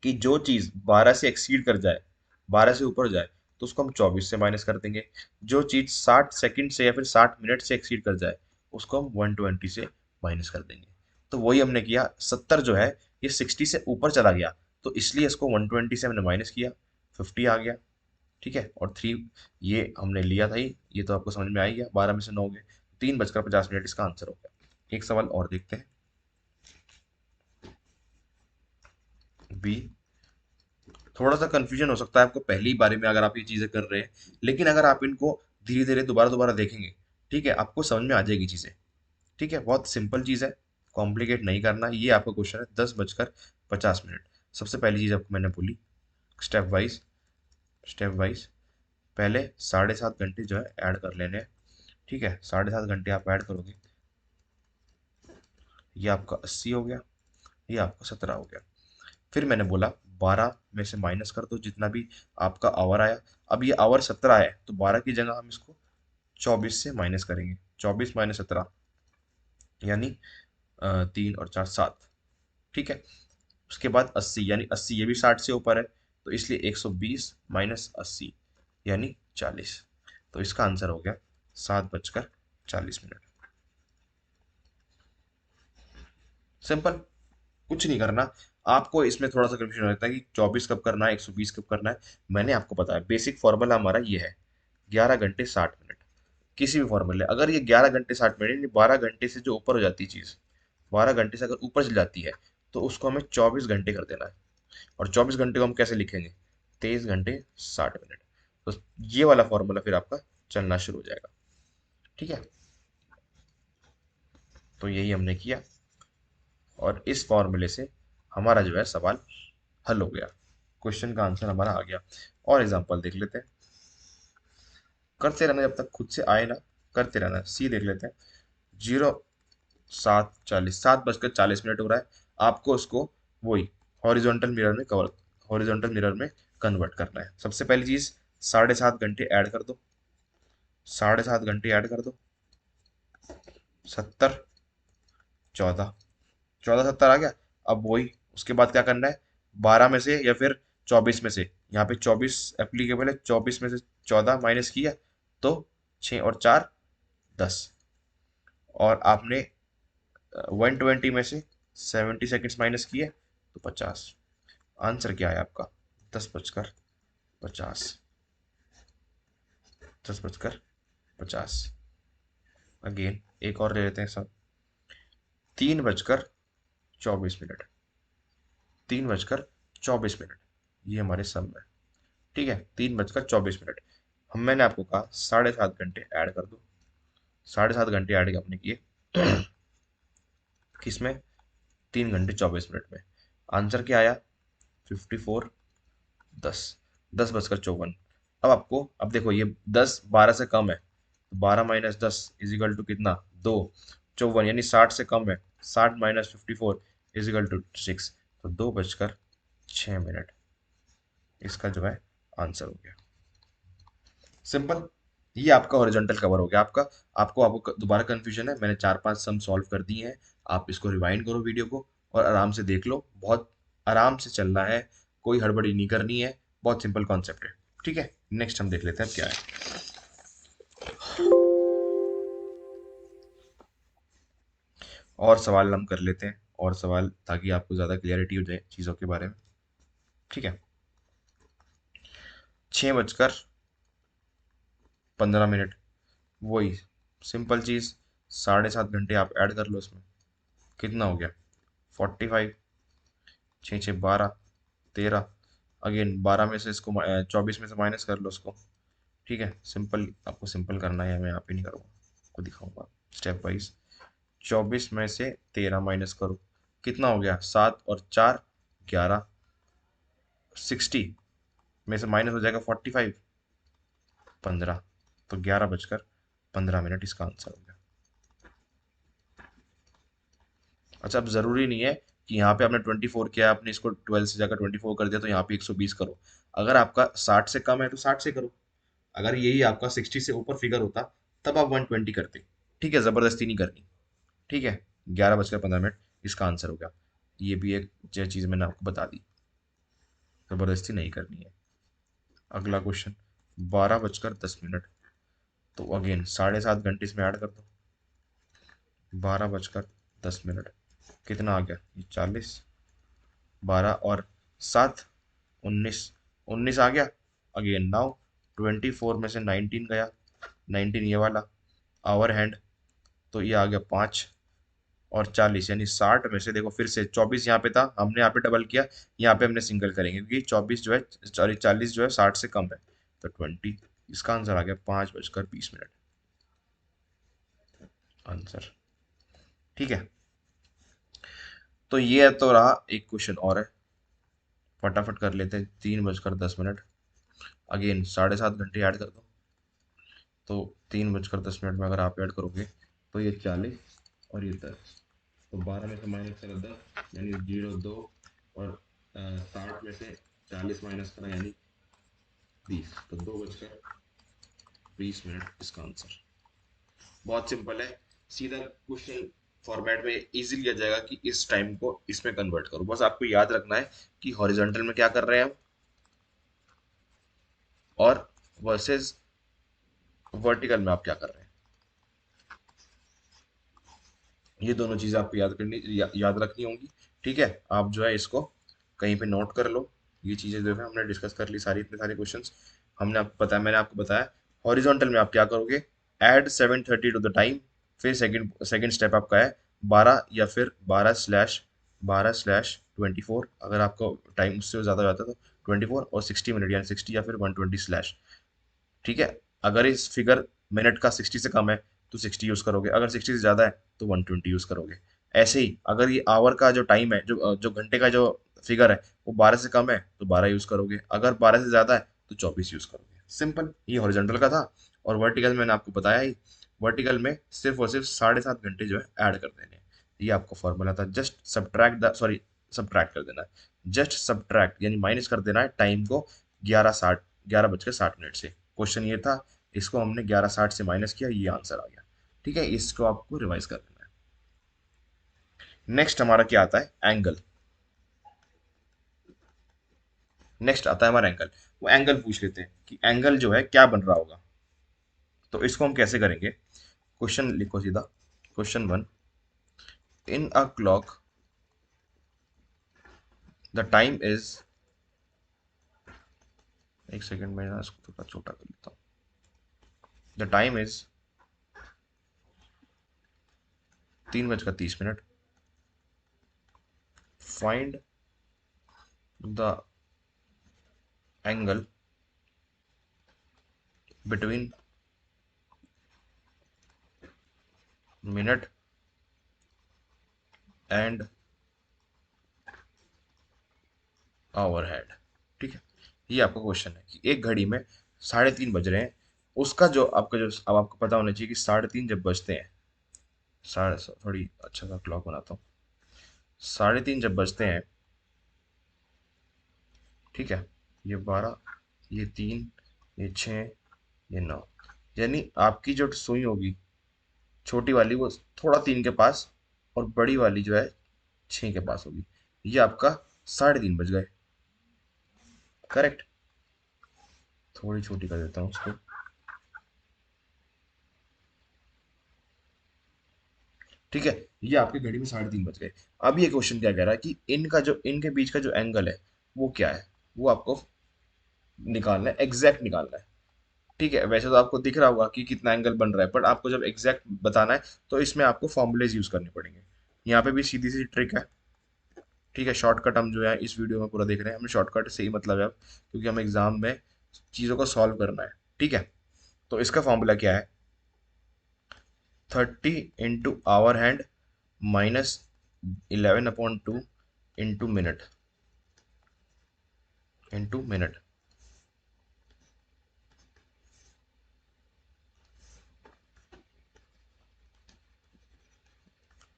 Speaker 1: कि जो चीज 12 से एक्सीड कर जाए, 12 से ऊपर जाए, तो उसको हम 24 से माइनस कर देंगे। जो चीज 60 सेकंड से या फिर 60 मिनट से एक्सीड कर जाए, उसको हम 120 से माइनस कर देंगे। तो वही हमने किया। 70 जो है ये 60 से ऊपर चला गया, तो इसलिए इसको 120 से हमने माइनस किया, 50 आ गया। ठीक है, और 3 ये हमने लिया था ही, ये तो आपको समझ में आ ही गया। 12 में से 9 गए, 3:50 मिनट इसका आंसर हो गया। एक सवाल और देखते हैं, बी। थोड़ा सा कंफ्यूजन हो सकता है आपको पहली बारी में अगर आप ये चीजें कर रहे हैं, लेकिन अगर आप इनको धीरे धीरे दोबारा दोबारा देखेंगे, ठीक है, आपको समझ में आ जाएगी चीजें। ठीक है, बहुत सिंपल चीज है, कॉम्प्लिकेट नहीं करना। ये आपका क्वेश्चन है 10:50 मिनट। सबसे पहली चीज आपको मैंने बोली, स्टेप वाइज पहले 7.5 घंटे जो है ऐड कर लेने हैं। ठीक है, 7.5 घंटे आप ऐड करोगे, ये आपका 80 हो गया, ये आपका 17 हो गया। फिर मैंने बोला 12 में से माइनस कर दो जितना भी आपका आवर आया। अब ये आवर 17 है, तो 12 की जगह हम इसको 24 से माइनस करेंगे। 24 - 17 यानी 3 और 4 7। ठीक है, उसके बाद 80 यानी 80 ये भी 60 से ऊपर है, तो इसलिए 120 - 80 यानी 40। तो इसका आंसर हो गया 7:40 मिनट। सिंपल, कुछ नहीं करना। आपको इसमें थोड़ा सा कंफ्यूजन रहता है कि 24 कब करना है, 120 कब करना है। मैंने आपको बताया बेसिक फॉर्मूला हमारा ये है, 11 घंटे 60 मिनट। किसी भी फॉर्मूले, अगर ये 11 घंटे 60 मिनट यानी 12 घंटे से जो ऊपर हो जाती है चीज, 12 घंटे से अगर ऊपर चल जाती है, तो उसको हमें 24 घंटे कर देना है। और 24 घंटे को हम कैसे लिखेंगे, 23 घंटे 60 मिनट। तो ये वाला फॉर्मूला फिर आपका चलना शुरू हो जाएगा। ठीक है, तो यही हमने किया, और इस फॉर्मूले से हमारा जो है सवाल हल हो गया। क्वेश्चन का आंसर हमारा आ गया। और एग्जांपल देख लेते हैं, करते रहना जब तक खुद से आए ना, करते रहना। सी देख लेते हैं, 07:40, 7:40 हो रहा है, आपको उसको वही हॉरिजॉन्टल मिरर में कवर, हॉरिजॉन्टल मिरर में कन्वर्ट करना है। सबसे पहली चीज, 7.5 घंटे ऐड कर दो, 7.5 घंटे ऐड कर दो, 70, 14, 14, 70 आ गया। अब वही उसके बाद क्या करना है, 12 में से या फिर 24 में से, यहाँ पे 24 एप्लीकेबल है, 24 में से 14 माइनस किया तो 6 और 4, 10, और आपने 120 में से 70 सेकेंड्स माइनस किए तो 50। आंसर क्या है आपका, 10:50, 10:50। अगेन एक और ले लेते हैं सब, 3:24, 3:24, ये हमारे सम है। ठीक है, 3:24। हम मैंने आपको कहा 7.5 घंटे ऐड कर दो, 7.5 घंटे ऐड आपने किए किसमें, 3 घंटे 24 मिनट में। आंसर क्या आया, 54, 10, 10:54। अब आपको, अब देखो ये 10 12 से कम है, तो 12 - 10 कितना, 2, 54, यानी 60 से कम है, 60 - 54 तो 2:06। इसका जो है आंसर हो गया। सिंपल, ये आपका हॉरिजॉन्टल कवर हो गया आपका। आपको दोबारा कंफ्यूजन है, मैंने 4 5 सम सॉल्व कर दिए हैं। आप इसको रिवाइंड करो वीडियो को और आराम से देख लो, बहुत आराम से चलना है, कोई हड़बड़ी नहीं करनी है, बहुत सिंपल कॉन्सेप्ट है। ठीक है, नेक्स्ट हम देख लेते हैं अब क्या है। और सवाल हम कर लेते हैं, और सवाल, ताकि आपको ज़्यादा क्लियरिटी हो जाए चीज़ों के बारे में। ठीक है, 6:15, वही सिंपल चीज़, 7.5 घंटे आप ऐड कर लो इसमें, कितना हो गया, 45, 6 6 12, 13, अगेन 12 में से इसको 24 में से माइनस कर लो उसको। ठीक है, सिंपल, आपको सिंपल करना है, मैं यहाँ पे नहीं करूँगा, आपको दिखाऊंगा स्टेप वाइज। 24 में से 13 माइनस करो, कितना हो गया, 7 और 4, 11, 60 में से माइनस हो जाएगा 45, 15, तो 11:15 इसका आंसर हो गया। अच्छा, अब जरूरी नहीं है कि यहाँ पे आपने 24 किया, आपने इसको 12 से जाकर 24 कर दिया तो यहाँ पे 120 करो। अगर आपका 60 से कम है तो 60 से करो, अगर यही आपका 60 से ऊपर फिगर होता तब आप 120 करते। ठीक है, जबरदस्ती नहीं करनी। ठीक है, 11:15 इसका आंसर हो गया। ये भी एक जो चीज़ मैंने आपको बता दी, जबरदस्ती नहीं करनी है। अगला क्वेश्चन, 12:10, तो अगेन 7.5 घंटे इसमें ऐड कर दो, 12:10, कितना आ गया, ये 40, 12 और 7, 19, 19 आ गया। अगेन नाउ 24 में से 19 गया, 19 ये वाला आवर हैंड, तो ये आ गया 5 और 40, यानी 60 में से देखो, फिर से 24 यहाँ पे था, हमने यहाँ पे डबल किया, यहाँ पे हमने सिंगल करेंगे क्योंकि 24 जो है, सॉरी 40 जो है 60 से कम है, तो 20, इसका आंसर आ गया 5:20 आंसर। ठीक है, तो ये तो रहा, एक क्वेश्चन और है, फटाफट कर लेते हैं। 3:10, अगेन 7.5 घंटे ऐड कर दो, तो 3:10 में अगर आप ऐड करोगे तो ये 40 और ये 10, तो 12 में से माइनस करा 10, यानी 0 2, और 60 में से 40 माइनस करा यानी 20, तो 2:20 इसका आंसर। बहुत सिंपल है, सीधा क्वेश्चन फॉर्मेट में इजीली आ जाएगा कि इस टाइम को इसमें कन्वर्ट करो। बस आपको याद रखना है कि हॉरिजॉन्टल में क्या कर रहे हैं हम, और वर्सेस वर्टिकल में आप क्या कर रहे हैं। ये दोनों चीज़ें आपको याद रखनी होंगी। ठीक है, आप जो है इसको कहीं पे नोट कर लो। ये चीज़ें जो है हमने डिस्कस कर ली सारी, इतने सारे क्वेश्चंस हमने आपको बताया, मैंने आपको बताया। हॉरिजॉन्टल में आप क्या करोगे, ऐड 7:30 टू द टाइम, फिर सेकंड सेकंड स्टेप आपका है 12 या फिर 12/24, अगर आपको टाइम उससे ज़्यादा हो जाता है तो 24 और 60 मिनट, यानी 60 या फिर 120 स्लैश। ठीक है, अगर इस फिगर मिनट का 60 से कम है तो 60 यूज़ करोगे, अगर 60 से ज़्यादा है तो 120 यूज़ करोगे। ऐसे ही अगर ये आवर का जो टाइम है, जो घंटे का जो फिगर है वो 12 से कम है तो 12 यूज करोगे, अगर 12 से ज्यादा है तो 24 यूज करोगे। सिंपल। ये हॉरिजॉन्टल का था। और वर्टिकल मैंने आपको बताया ही, वर्टिकल में सिर्फ और सिर्फ 7.5 घंटे जो है ऐड कर देने हैं। ये आपका फॉर्मूला था। Just subtract the sorry subtract कर देना है, जस्ट सब्ट्रैक्ट यानी माइनस कर देना है टाइम को 11:60 11:60 से। क्वेश्चन ये था, इसको हमने 11:60 से माइनस किया, ये आंसर आ गया। ठीक है, इसको आपको रिवाइज कर लेना है। नेक्स्ट हमारा क्या आता है, एंगल। नेक्स्ट आता है हमारा एंगल। वो एंगल पूछ लेते हैं कि एंगल जो है क्या बन रहा होगा। तो इसको हम कैसे करेंगे, क्वेश्चन लिखो सीधा। Question 1, in a clock the time is, एक सेकंड में ना इसको थोड़ा छोटा कर लेता हूँ। The time is 3:30। Find the angle between minute and our had. ठीक है, ये आपका क्वेश्चन है कि एक घड़ी में 3:30 बज रहे हैं, उसका जो आपका जो अब आपको पता होना चाहिए कि 3:30 जब बजते हैं, साढ़े थोड़ी अच्छा सा क्लॉक बनाता हूँ। 3:30 जब बजते हैं, ठीक है, ये 12, ये 3, ये 6, ये 9, यानी आपकी जो सुई होगी छोटी वाली वो थोड़ा 3 के पास, और बड़ी वाली जो है 6 के पास होगी। ये आपका 3:30 बज गए। करेक्ट। थोड़ी छोटी कर देता हूँ उसको। ठीक है, ये आपकी घड़ी में 3:30 बज गए। अब ये क्वेश्चन क्या कह रहा है कि इनका जो इनके बीच का जो एंगल है वो क्या है, वो आपको निकालना है, एग्जैक्ट निकालना है। ठीक है, वैसे तो आपको दिख रहा होगा कि कितना एंगल बन रहा है, बट आपको जब एग्जैक्ट बताना है तो इसमें आपको फॉर्मूलेज यूज करने पड़ेंगे। यहाँ पे भी सीधी सी ट्रिक है। ठीक है, शॉर्टकट हम जो है इस वीडियो में पूरा देख रहे हैं, हमें शॉर्टकट से ही मतलब है अब, क्योंकि हमें एग्जाम में चीज़ों को सॉल्व करना है। ठीक है, तो इसका फॉर्मूला क्या है, 30 into hour hand minus 11/2 into minute.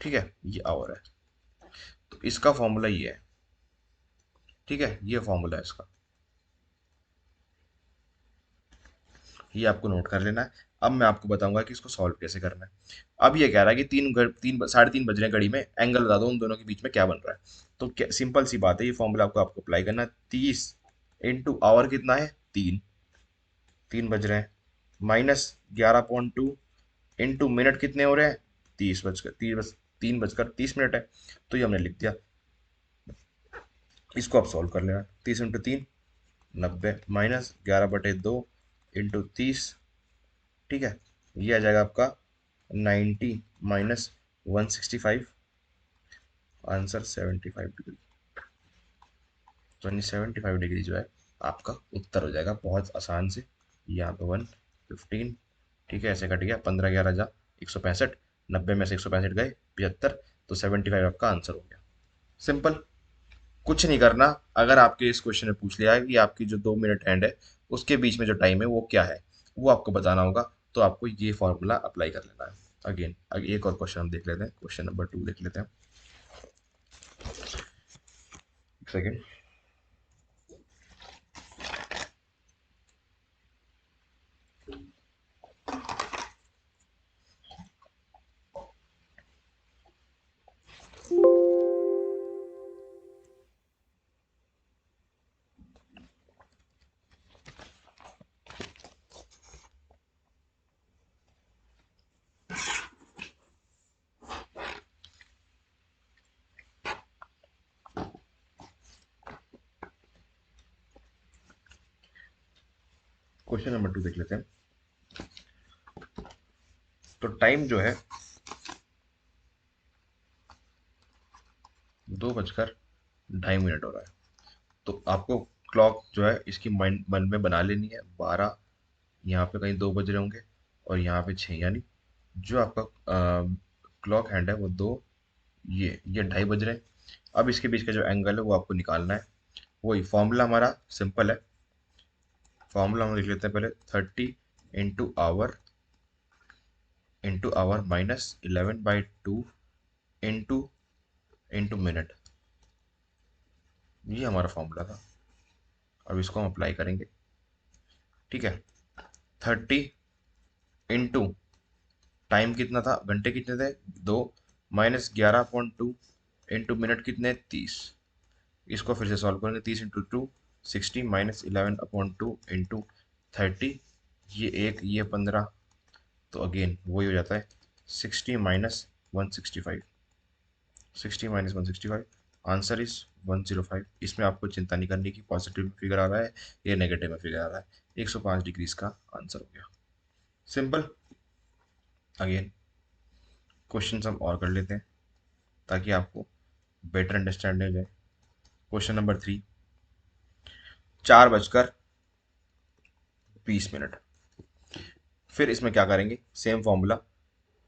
Speaker 1: ठीक है, ये आवर है, तो इसका फॉर्मूला ये है। ठीक है, ये फॉर्मूला है इसका, ये आपको नोट कर लेना है। अब मैं आपको बताऊंगा कि इसको सॉल्व कैसे करना है। अब ये कह रहा है कि 3 3 बज रहे हैं घड़ी में, एंगल बता दो उन दोनों के बीच में क्या बन रहा है। तो क्या, सिंपल सी बात है, ये फॉर्मूला आपको आपको अप्लाई करना है। 30 इंटू आवर कितना है, 3, 3 बज रहे हैं, माइनस 11/2 इंटू मिनट कितने हो रहे हैं, 3 बजकर 30 मिनट है। तो ये हमने लिख दिया। इसको आप सॉल्व कर लेना। 30 इंटू 3 90, माइनस 11/2 इंटू 30। ठीक है, ये आ जाएगा आपका 90 माइनस 165, आंसर 75 डिग्री। तो 75 डिग्री जो है आपका उत्तर हो जाएगा, बहुत आसान से। यहाँ पे 115। ठीक है, ऐसे कट गया, 15 11 जा 165, 90 में से 165 गए 75, तो 75 आपका आंसर हो गया। सिंपल। कुछ नहीं करना। अगर आपके इस क्वेश्चन में पूछ लिया है कि आपकी जो 2 मिनट हैंड है उसके बीच में जो टाइम है वो क्या है, वो आपको बताना होगा, तो आपको ये फॉर्मूला अप्लाई कर लेना है। अगेन एक और क्वेश्चन हम देख लेते हैं, क्वेश्चन नंबर 2 देख लेते हैं। एक सेकेंड। क्वेश्चन नंबर 2 देख लेते हैं। तो टाइम जो है 2:02 हो रहा है। तो आपको क्लॉक जो है इसकी माइंड मन में बना लेनी है। 12, यहाँ पे कहीं 2 बज रहे होंगे, और यहाँ पे 6, यानी जो आपका क्लॉक हैंड है वो 2, ये 2:30 बज रहे हैं। अब इसके बीच का जो एंगल है वो आपको निकालना है। वही फॉर्मूला हमारा सिंपल है। फॉर्मूला हम लिख लेते हैं पहले, 30 into our minus 11/2 into into minute. ये हमारा फॉर्मूला था। अब इसको हम अप्लाई करेंगे। ठीक है, 30 इंटू टाइम कितना था, घंटे कितने थे, 2, माइनस 11/2 इंटू मिनट कितने, 30। इसको फिर से सॉल्व करेंगे, 30 इंटू 2 60, माइनस 11/2 इंटू 30, ये एक, ये 15, तो अगेन वही हो जाता है, 60 - 165। 60 - 165, आंसर इज 105। इसमें आपको चिंता नहीं करने की, पॉजिटिव में फिगर आ रहा है या नेगेटिव में फिगर आ रहा है। 105 डिग्री का आंसर हो गया। सिंपल। अगेन क्वेश्चन हम और कर लेते हैं ताकि आपको बेटर अंडरस्टैंडिंग हो जाए। Question number 3, 4:20। फिर इसमें क्या करेंगे, सेम फॉर्मूला।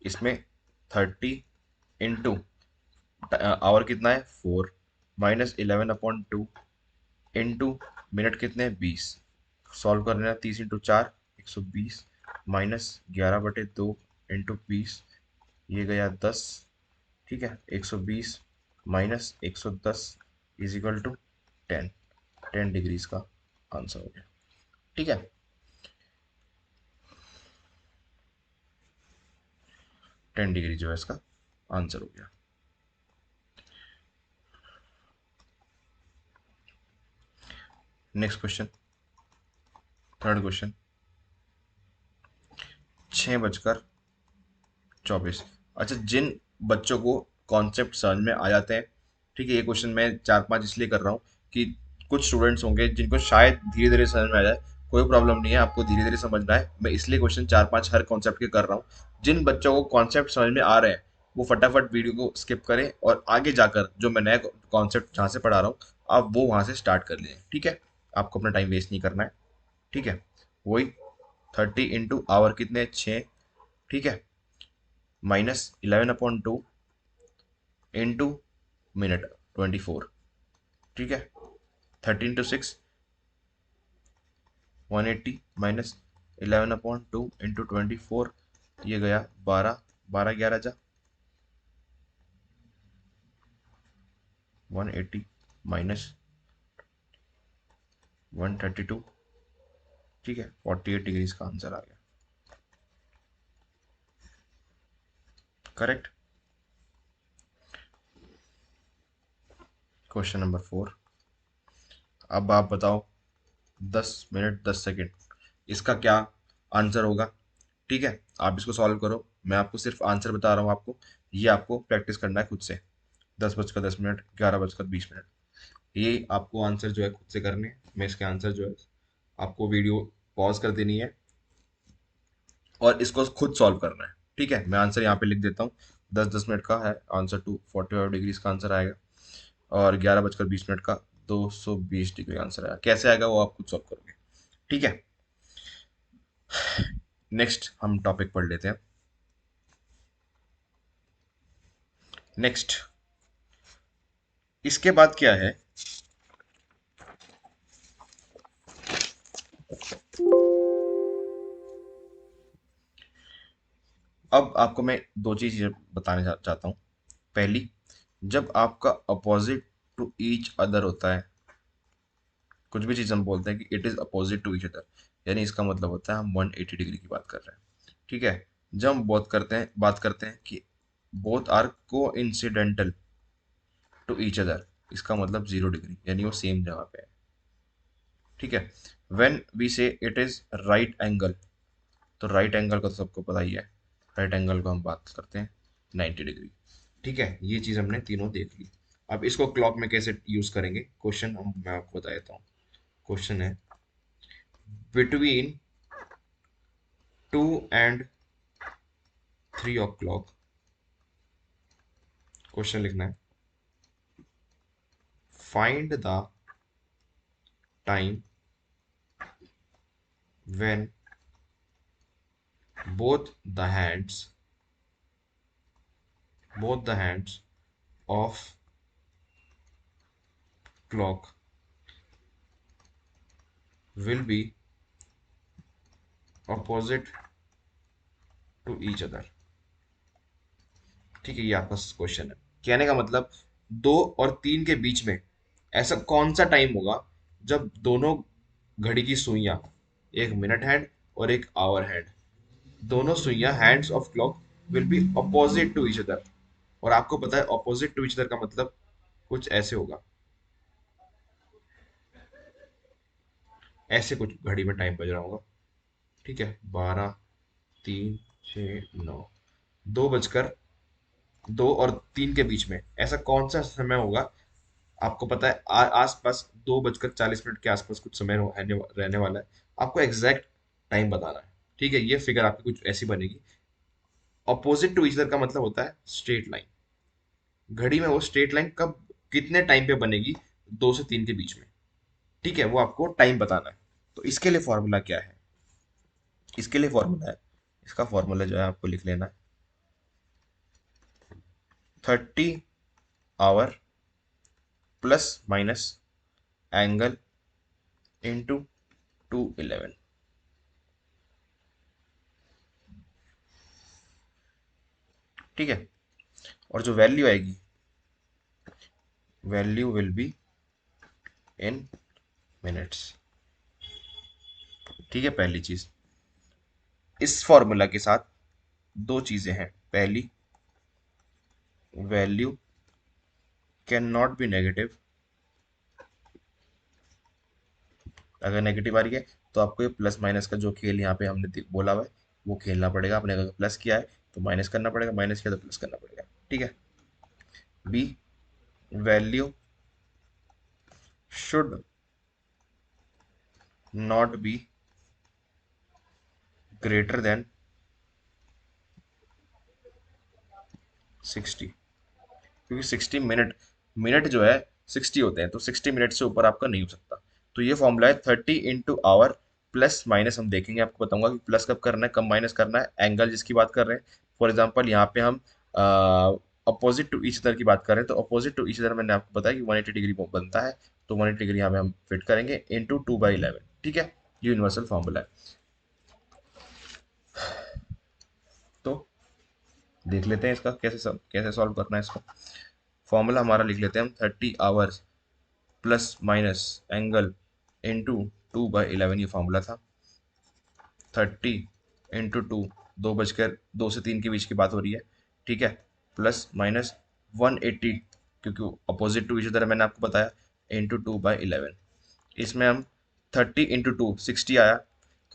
Speaker 1: इसमें 30 इंटू आवर कितना है, 4, माइनस 11/2 इंटू मिनट कितने हैं, 20। सॉल्व करना है, 30 इंटू 4 120, माइनस 11/2 इंटू 20, ये गया 10। ठीक है, 120 minus 110 is equal to 10। 10 degrees का आंसर हो गया। ठीक है, 10 डिग्री जो है इसका आंसर हो गया। Next question, third question, 6:24। अच्छा, जिन बच्चों को कॉन्सेप्ट समझ में आ जाते हैं, ठीक है, ये क्वेश्चन मैं 4-5 इसलिए कर रहा हूँ कि कुछ स्टूडेंट्स होंगे जिनको शायद धीरे धीरे समझ में आ जाए। कोई प्रॉब्लम नहीं है, आपको धीरे धीरे समझना है, मैं इसलिए क्वेश्चन 4-5 हर कॉन्सेप्ट के कर रहा हूँ। जिन बच्चों को कॉन्सेप्ट समझ में आ रहे हैं वो फटाफट वीडियो को स्किप करें और आगे जाकर जो मैं नया कॉन्सेप्ट जहाँ से पढ़ा रहा हूँ आप वो वहाँ से स्टार्ट कर लें। ठीक है, आपको अपना टाइम वेस्ट नहीं करना है। ठीक है, वही 30 इंटू आवर कितने, 6। ठीक है, माइनस 11/2 इंटू मिनट 24। ठीक है, 30 इंटू 6 180, माइनस 11/2 इंटू 24, ये गया 12। 12 11 जा 180 माइनस 132। ठीक है, 48 डिग्रीज का आंसर आ गया। करेक्ट। क्वेश्चन नंबर 4, अब आप बताओ 10 मिनट 10 सेकेंड इसका क्या आंसर होगा। ठीक है, आप इसको सॉल्व करो, मैं आपको सिर्फ आंसर बता रहा हूँ, आपको ये आपको प्रैक्टिस करना है खुद से। 10:10, 11:20, ये आपको आंसर जो है खुद से करने हैं। मैं इसके आंसर जो है आपको वीडियो पॉज कर देनी है और इसको खुद सॉल्व करना है। ठीक है, मैं आंसर यहाँ पे लिख देता हूँ। 10-10 मिनट का है आंसर, 245 डिग्रीज का आंसर आएगा, और 11:20 का 220 डिग्री आंसर आएगा। कैसे आएगा वो आप खुद सॉल्व करोगे। ठीक है, नेक्स्ट हम टॉपिक पढ़ लेते हैं। नेक्स्ट इसके बाद क्या है, अब आपको मैं दो चीज बताने चाहता हूँ। पहली, जब आपका अपोजिट टू ईच अदर होता है, कुछ भी चीज हम बोलते हैं कि it is opposite to each other, यानी इसका मतलब होता है हम 180 डिग्री की बात कर रहे हैं। ठीक है, जब हम बात करते हैं कि बोथ आर को इंसिडेंटल टू ईच अदर, इसका मतलब 0 डिग्री, यानी वो सेम जगह पे है। ठीक है, व्हेन वी से इट इज राइट एंगल, तो राइट एंगल का तो सबको पता ही है, राइट एंगल को हम बात करते हैं 90 डिग्री। ठीक है, ये चीज हमने तीनों देख ली। अब इसको क्लॉक में कैसे यूज करेंगे, क्वेश्चन हम मैं आपको बता देता हूँ। क्वेश्चन है, बिटवीन 2 and 3 o'clock, क्वेश्चन लिखना है, find the time when both the hands both the hands of clock will be opposite to each other. ठीक है, ये आपका क्वेश्चन है। कहने का मतलब 2 और 3 के बीच में ऐसा कौन सा टाइम होगा जब दोनों घड़ी की सुइयां, एक मिनट हैंड और एक आवर हैंड, दोनों सुइयां hands of clock will be opposite to each other. और आपको पता है अपोजिट टू ईच अदर का मतलब कुछ ऐसे होगा, ऐसे कुछ घड़ी में टाइम बज रहा होगा। ठीक है, 12, 3, 6, 9, 2 बजकर 2 और 3 के बीच में ऐसा कौन सा समय होगा। आपको पता है आसपास 2 बजकर 40 मिनट के आसपास कुछ समय रहने वाला है। आपको एग्जैक्ट टाइम बताना है। ठीक है, ये फिगर आपकी कुछ ऐसी बनेगी। अपोजिट टू ईच अदर का मतलब होता है स्ट्रेट लाइन। घड़ी में वो स्ट्रेट लाइन कब, कितने टाइम पे बनेगी 2 से 3 के बीच में। ठीक है, वो आपको टाइम बताना है। तो इसके लिए फॉर्मूला क्या है, इसके लिए फॉर्मूला है, इसका फॉर्मूला जो है आपको लिख लेना है। 30 hour plus minus angle into 211। ठीक है, और जो वैल्यू आएगी, value will be in minutes. ठीक है, पहली चीज, इस फॉर्मूला के साथ दो चीजें हैं। पहली, value can not be negative. अगर नेगेटिव आ रही है तो आपको ये प्लस माइनस का जो खेल यहाँ पे हमने बोला हुआ है वो खेलना पड़ेगा। आपने अगर प्लस किया है तो माइनस करना पड़ेगा, माइनस किया तो प्लस करना पड़ेगा। ठीक है। B, value should not be greater than 60, क्योंकि 60 मिनट, मिनट जो है 60 होते हैं, तो 60 मिनट से ऊपर आपका नहीं हो सकता। तो ये फॉर्मूला है 30 इंटू आवर प्लस माइनस। हम देखेंगे, आपको बताऊंगा कि प्लस कब करना है, कब माइनस करना है। एंगल जिसकी बात कर रहे हैं, फॉर एग्जांपल यहाँ पे हम अपोजिट टू ईच अदर की बात कर रहे हैं, तो अपोजिट टू ईच अदर मैंने आपको बताया कि 180 डिग्री बनता है। तो 180 डिग्री यहाँ पे हम फिट करेंगे इंटू 2/11। ठीक है, ये यूनिवर्सल फॉर्मूला है। तो देख लेते हैं इसका कैसे सॉल्व करना है इसको। फॉर्मूला हमारा लिख लेते हैं हम, 30 hours plus minus angle into 2/11, ये फॉर्मूला था। 30 इंटू 2, 2 से 3 के बीच की बात हो रही है। ठीक है, प्लस माइनस 180, क्योंकि अपोजिट टू ईच अदर मैंने आपको बताया, इंटू 2/11। इसमें हम 30 इंटू 2 60 आया,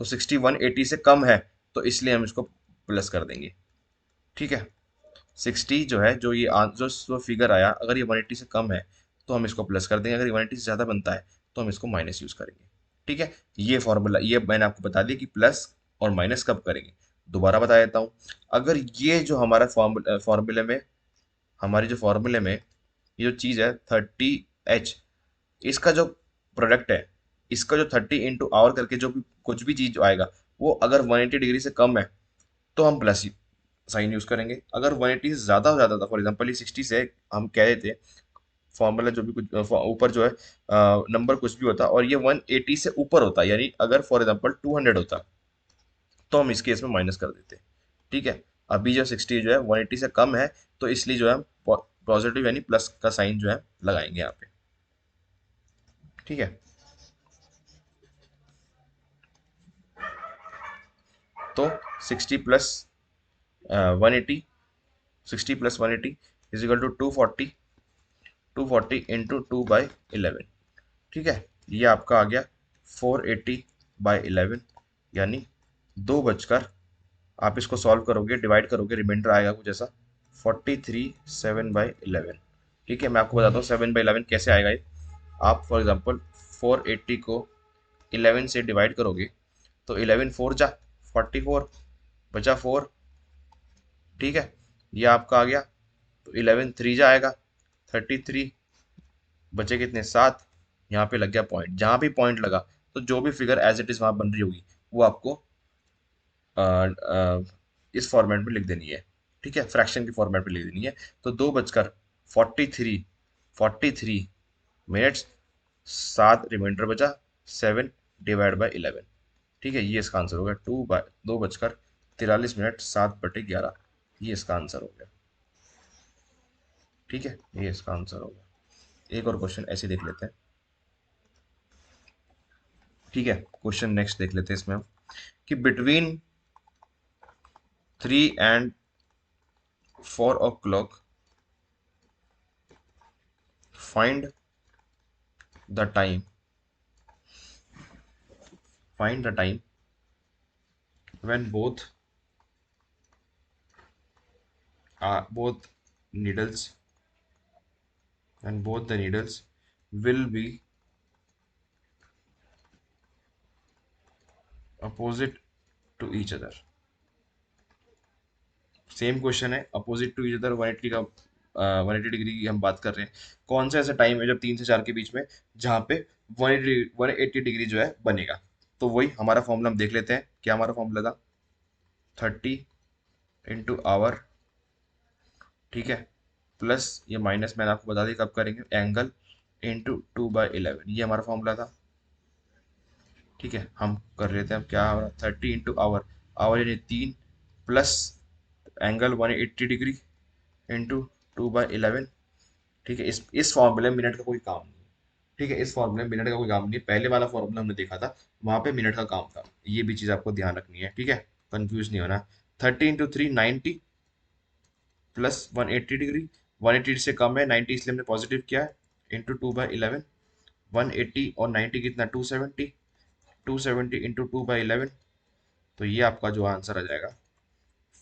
Speaker 1: तो 60 180 से कम है, तो इसलिए हम इसको प्लस कर देंगे। ठीक है, 60 जो है, जो फिगर आया, अगर ये 180 से कम है तो हम इसको प्लस कर देंगे, अगर ये 180 से ज़्यादा बनता है तो हम इसको माइनस यूज़ करेंगे। ठीक है, ये फॉर्मूला, ये मैंने आपको बता दिया कि प्लस और माइनस कब करेंगे। दोबारा बता देता हूँ। अगर ये जो हमारा फॉर्मूले में, हमारी जो फॉर्मूले में ये जो चीज़ है 30H, इसका जो प्रोडक्ट है, इसका जो 30 इंटू आवर करके जो भी कुछ भी चीज़ आएगा, वो अगर 180 डिग्री से कम है तो हम प्लस साइन यूज करेंगे। अगर 180 से ज्यादा हो जाता था, फॉर एग्जांपल ये 60 से हम कह देते, फॉर्मूला जो भी कुछ ऊपर जो है नंबर कुछ भी होता और ये 180 से ऊपर होता, यानी अगर फॉर एग्जांपल 200 होता, तो हम इस केस में माइनस कर देते। ठीक है, अभी जो 60 जो है 180 से कम है, तो इसलिए जो है पॉजिटिव यानी प्लस का साइन जो है लगाएंगे यहाँ पे। ठीक है, तो 180 60 plus 180 is equal to 240, 240 into 2/11। ठीक है, ये आपका आ गया 480/11, यानी 2 बजकर, आप इसको सॉल्व करोगे, डिवाइड करोगे, रिमाइंडर आएगा कुछ ऐसा 43 7/11। ठीक है, मैं आपको बताता हूँ 7/11 कैसे आएगा ये। आप फॉर एग्जांपल 480 को 11 से डिवाइड करोगे तो 11 4 जा 44, बचा 4। ठीक है, ये आपका आ गया, तो 11 3 जा आएगा 33, बचे कितने 7। यहाँ पे लग गया पॉइंट, जहाँ भी पॉइंट लगा तो जो भी फिगर एज इट इज वहां बन रही होगी वो आपको इस फॉर्मेट में लिख देनी है। ठीक है, फ्रैक्शन के फॉर्मेट में लिख देनी है। तो 2 बजकर 43 7 रिमाइंडर बचा, 7 डिवाइड बाई 11। ठीक है, ये इसका आंसर हो गया। 2 बजकर 43 मिनट 7/11, ये इसका आंसर हो गया। ठीक है, ये इसका आंसर हो गया। एक और क्वेश्चन ऐसे देख लेते हैं। ठीक है, क्वेश्चन नेक्स्ट देख लेते हैं इसमें हम, कि between 3 and 4 o'clock find the time find the time when both needles both the needles will be opposite to each other। Same question है, अपोजिट टू ईच अदर 180 का 180 डिग्री की हम बात कर रहे हैं। कौन सा ऐसा टाइम है जब 3 से 4 के बीच में जहाँ पे 180 डिग्री जो है बनेगा। तो वही हमारा फॉर्मूला हम देख लेते हैं। क्या हमारा फॉर्मूला था? 30 × आवर, ठीक है, प्लस ये माइनस मैंने आपको बता दिया कब करेंगे, एंगल × 2/11, ये हमारा फॉर्मूला था। ठीक है, हम कर लेते हैं अब क्या हो रहा है, 30 × आवर, आवर यानी 3, प्लस एंगल 180 डिग्री × 2/11। ठीक है, इस फॉर्मूले में मिनट का कोई काम नहीं है। ठीक है, इस फॉर्मूले में मिनट का कोई काम नहीं है। पहले वाला फॉर्मूला हमने देखा था, वहां पे मिनट का काम था। ये भी चीज आपको ध्यान रखनी है। ठीक है, कंफ्यूज नहीं होना। 30 × 3 90, प्लस 180 डिग्री, 180 से कम है, 90 इसलिए हमने पॉजिटिव किया है, × 2/11। 180 और 90 कितना, 270, 270 × 2/11। तो ये आपका जो आंसर आ जाएगा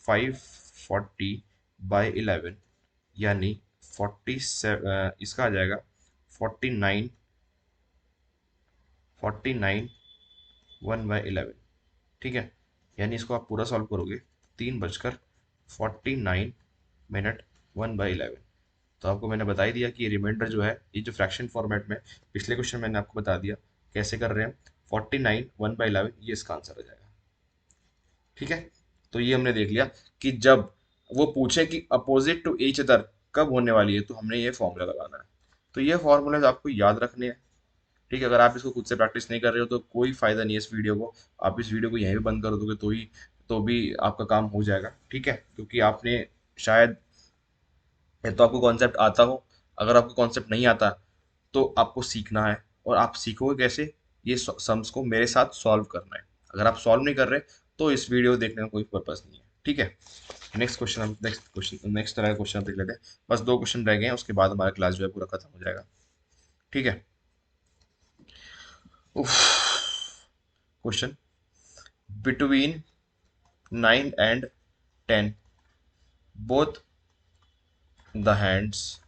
Speaker 1: 540/11, यानी 47, इसका आ जाएगा 49, 1/11। ठीक है, यानी इसको आप पूरा सॉल्व करोगे, 3 बजकर 49 मिनट 1/11। तो आपको मैंने बता ही दिया कि ये रिमाइंडर जो है, ये जो फ्रैक्शन फॉर्मेट में पिछले क्वेश्चन मैंने आपको बता दिया कैसे कर रहे हैं। 49 1/11, ये इसका आंसर हो जाएगा। ठीक है, तो ये हमने देख लिया कि जब वो पूछे कि अपोजिट टू ईच अदर कब होने वाली है, तो हमने ये फॉर्मूला लगाना है। तो ये फॉर्मूला आपको याद रखने हैं। ठीक है, अगर आप इसको खुद से प्रैक्टिस नहीं कर रहे हो तो कोई फायदा नहीं है इस वीडियो को। आप इस वीडियो को यहीं पे बंद कर दोगे तो भी आपका काम हो जाएगा। ठीक है, क्योंकि आपने शायद, या तो आपको कॉन्सेप्ट आता हो, अगर आपको कॉन्सेप्ट नहीं आता तो आपको सीखना है। और आप सीखोगे कैसे? ये सम्स को मेरे साथ सॉल्व करना है। अगर आप सॉल्व नहीं कर रहे तो इस वीडियो देखने का कोई पर्पस नहीं है। ठीक है, नेक्स्ट तरह का क्वेश्चन हम देख लेते हैं। बस 2 क्वेश्चन रह गए हैं, उसके बाद हमारा क्लास जो है पूरा खत्म हो जाएगा। ठीक है, question, between 9 and 10 both the hands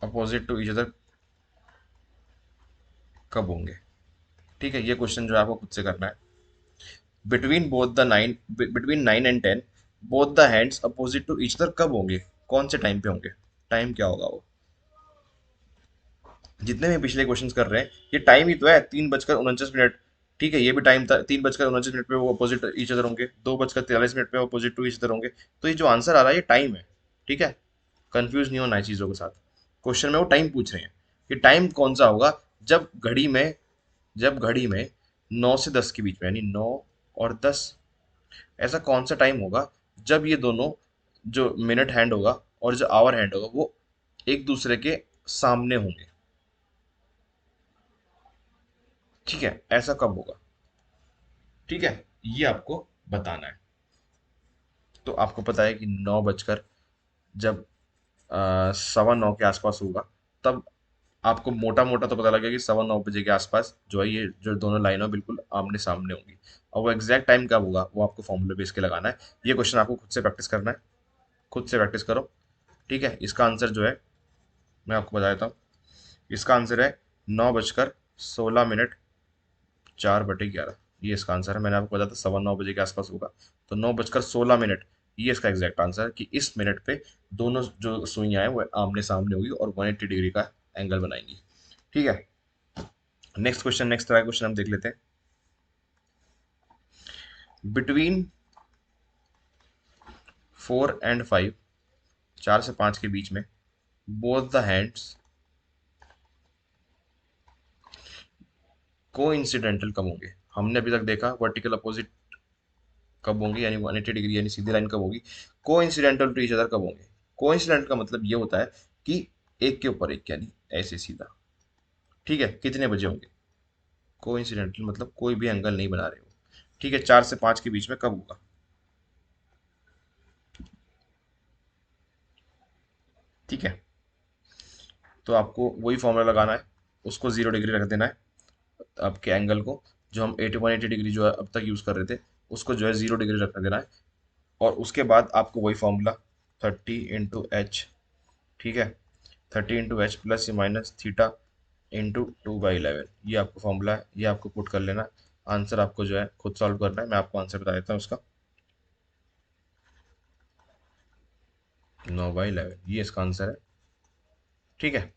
Speaker 1: opposite to each other कब होंगे? ठीक है, ये क्वेश्चन जो है आपको खुद से करना है। Between 9 and 10 both the hands opposite to each other कब होंगे? कौन से टाइम पे होंगे? टाइम क्या होगा वो? जितने भी पिछले क्वेश्चंस कर रहे हैं, ये टाइम ही तो है, 3 बजकर 49 मिनट। ठीक है, ये भी टाइम था, 3 बजकर 49 मिनट पे वो अपोजिट ईच अदर होंगे, 2 बजकर 43 मिनट पे अपोजिट टू ईच अदर होंगे। तो ये जो आंसर आ रहा है ये टाइम है। ठीक है, कंफ्यूज नहीं होना है चीज़ों के साथ। क्वेश्चन में वो टाइम पूछ रहे हैं कि टाइम कौन सा होगा जब घड़ी में 9 से 10 के बीच में, यानी 9 और 10, ऐसा कौन सा टाइम होगा जब ये दोनों, जो मिनट हैंड होगा और जो आवर हैंड होगा, वो एक दूसरे के सामने होंगे। ठीक है, ऐसा कब होगा? ठीक है, ये आपको बताना है। तो आपको पता है कि 9 बजकर जब 9:15 के आसपास होगा, तब आपको मोटा मोटा तो पता लगेगा कि 9:15 के आसपास जो है ये जो दोनों लाइनें बिल्कुल आमने सामने होंगी। और वो एग्जैक्ट टाइम कब होगा वो आपको फॉर्मूला बेस के लगाना है। ये क्वेश्चन आपको खुद से प्रैक्टिस करना है, खुद से प्रैक्टिस करो। ठीक है, इसका आंसर जो है मैं आपको बता देता हूँ। इसका आंसर है 9 बजकर 16 मिनट 4/11, ये इसका आंसर है। मैंने आपको बताया था 9:15 के आसपास होगा, तो 9 बजकर 16 मिनट, ये इसका एग्जैक्ट आंसर है कि इस मिनट पे दोनों जो सुइयां हैं वो आमने सामने होगी और 180 डिग्री का एंगल बनाएंगी। ठीक है, नेक्स्ट तरह क्वेश्चन हम देख लेते हैं। बिटवीन 4 and 5 4 से 5 के बीच में बोथ द हैंड्स को इंसिडेंटल कब होंगे। हमने अभी तक देखा वर्टिकल अपोजिट कब होंगे, यानी 180 डिग्री यानी सीधी लाइन कब होगी। को इंसिडेंटल टू ईच अदर कब होंगे। को इंसिडेंट का मतलब ये होता है कि एक के ऊपर एक, यानी ऐसे सीधा। ठीक है, कितने बजे होंगे। को इंसिडेंटल मतलब कोई भी एंगल नहीं बना रहे हो। ठीक है, 4 से 5 के बीच में कब होगा। ठीक है, तो आपको वही फॉर्मूला लगाना है, उसको 0 डिग्री रख देना है आपके एंगल को। जो हम 180 डिग्री जो है अब तक यूज़ कर रहे थे, उसको जो है 0 डिग्री रख देना है। और उसके बाद आपको वही फॉर्मूला 30 × H, ठीक है, 30 × H प्लस या माइनस थीटा इंटू 2/11, ये आपका फॉर्मूला है, ये आपको पुट कर लेना है। आंसर आपको जो है खुद सॉल्व करना है, मैं आपको आंसर बता देता हूँ उसका। 9/11 ये इसका आंसर है। ठीक है,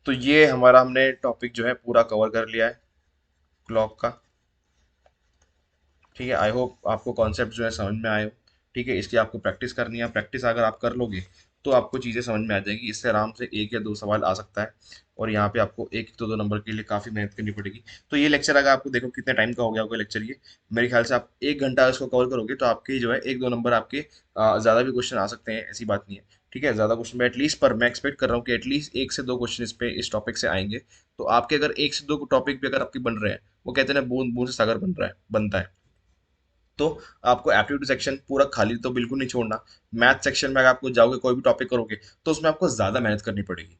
Speaker 1: तो ये हमारा हमने टॉपिक जो है पूरा कवर कर लिया है क्लॉक का। ठीक है, आई होप आपको कॉन्सेप्ट जो है समझ में आए हो। ठीक है, इसकी आपको प्रैक्टिस करनी है, प्रैक्टिस अगर आप कर लोगे तो आपको चीज़ें समझ में आ जाएगी। इससे आराम से 1 या 2 सवाल आ सकता है, और यहाँ पे आपको 1 तो 2 नंबर के लिए काफ़ी मेहनत करनी पड़ेगी। तो ये लेक्चर अगर आपको देखो कितने टाइम का हो गया होगा लेक्चर ये, मेरे ख्याल से आप 1 घंटा इसको कवर करोगे तो आपके जो है 1 2 नंबर आपके ज़्यादा भी क्वेश्चन आ सकते हैं, ऐसी बात नहीं है। ठीक है, ज़्यादा क्वेश्चन में एटलीस्ट, पर मैं एक्सपेक्ट कर रहा हूँ कि एटलीस्ट 1 से 2 क्वेश्चन इस पे इस टॉपिक से आएंगे। तो आपके अगर 1 से 2 टॉपिक भी अगर आपके बन रहे हैं, वो कहते हैं ना बूंद बूंद से सागर बन रहा है, बनता है। तो आपको एप्टीट्यूड सेक्शन पूरा खाली तो बिल्कुल नहीं छोड़ना। मैथ सेक्शन में अगर आपको जाओगे कोई भी टॉपिक करोगे तो उसमें आपको ज़्यादा मेहनत करनी पड़ेगी।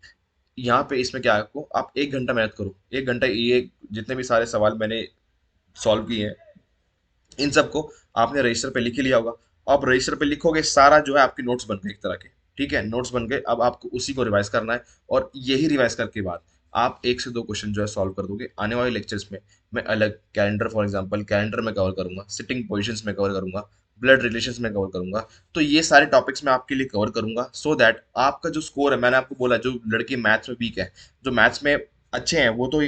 Speaker 1: यहाँ पे इसमें क्या है, आपको आप 1 घंटा मेहनत करो, 1 घंटा ये जितने भी सारे सवाल मैंने सॉल्व किए हैं, इन सबको आपने रजिस्टर पे लिख ही लिया होगा। अब रजिस्टर पे लिखोगे, सारा जो है आपके नोट्स बन गए एक तरह के। ठीक है, नोट्स बन गए, अब आपको उसी को रिवाइज करना है, और यही रिवाइज करके बाद आप 1 से 2 क्वेश्चन जो है सॉल्व कर दोगे। आने वाले लेक्चर्स में मैं अलग कैलेंडर, फॉर एग्जांपल कैलेंडर में कवर करूंगा, सिटिंग पोजीशंस में कवर करूंगा, ब्लड रिलेशंस में कवर करूंगा। तो ये सारे टॉपिक्स मैं आपके लिए कवर करूंगा, सो दैट आपका जो स्कोर है, मैंने आपको बोला जो लड़के मैथ्स में वीक है, जो मैथ्स में अच्छे हैं, वो तो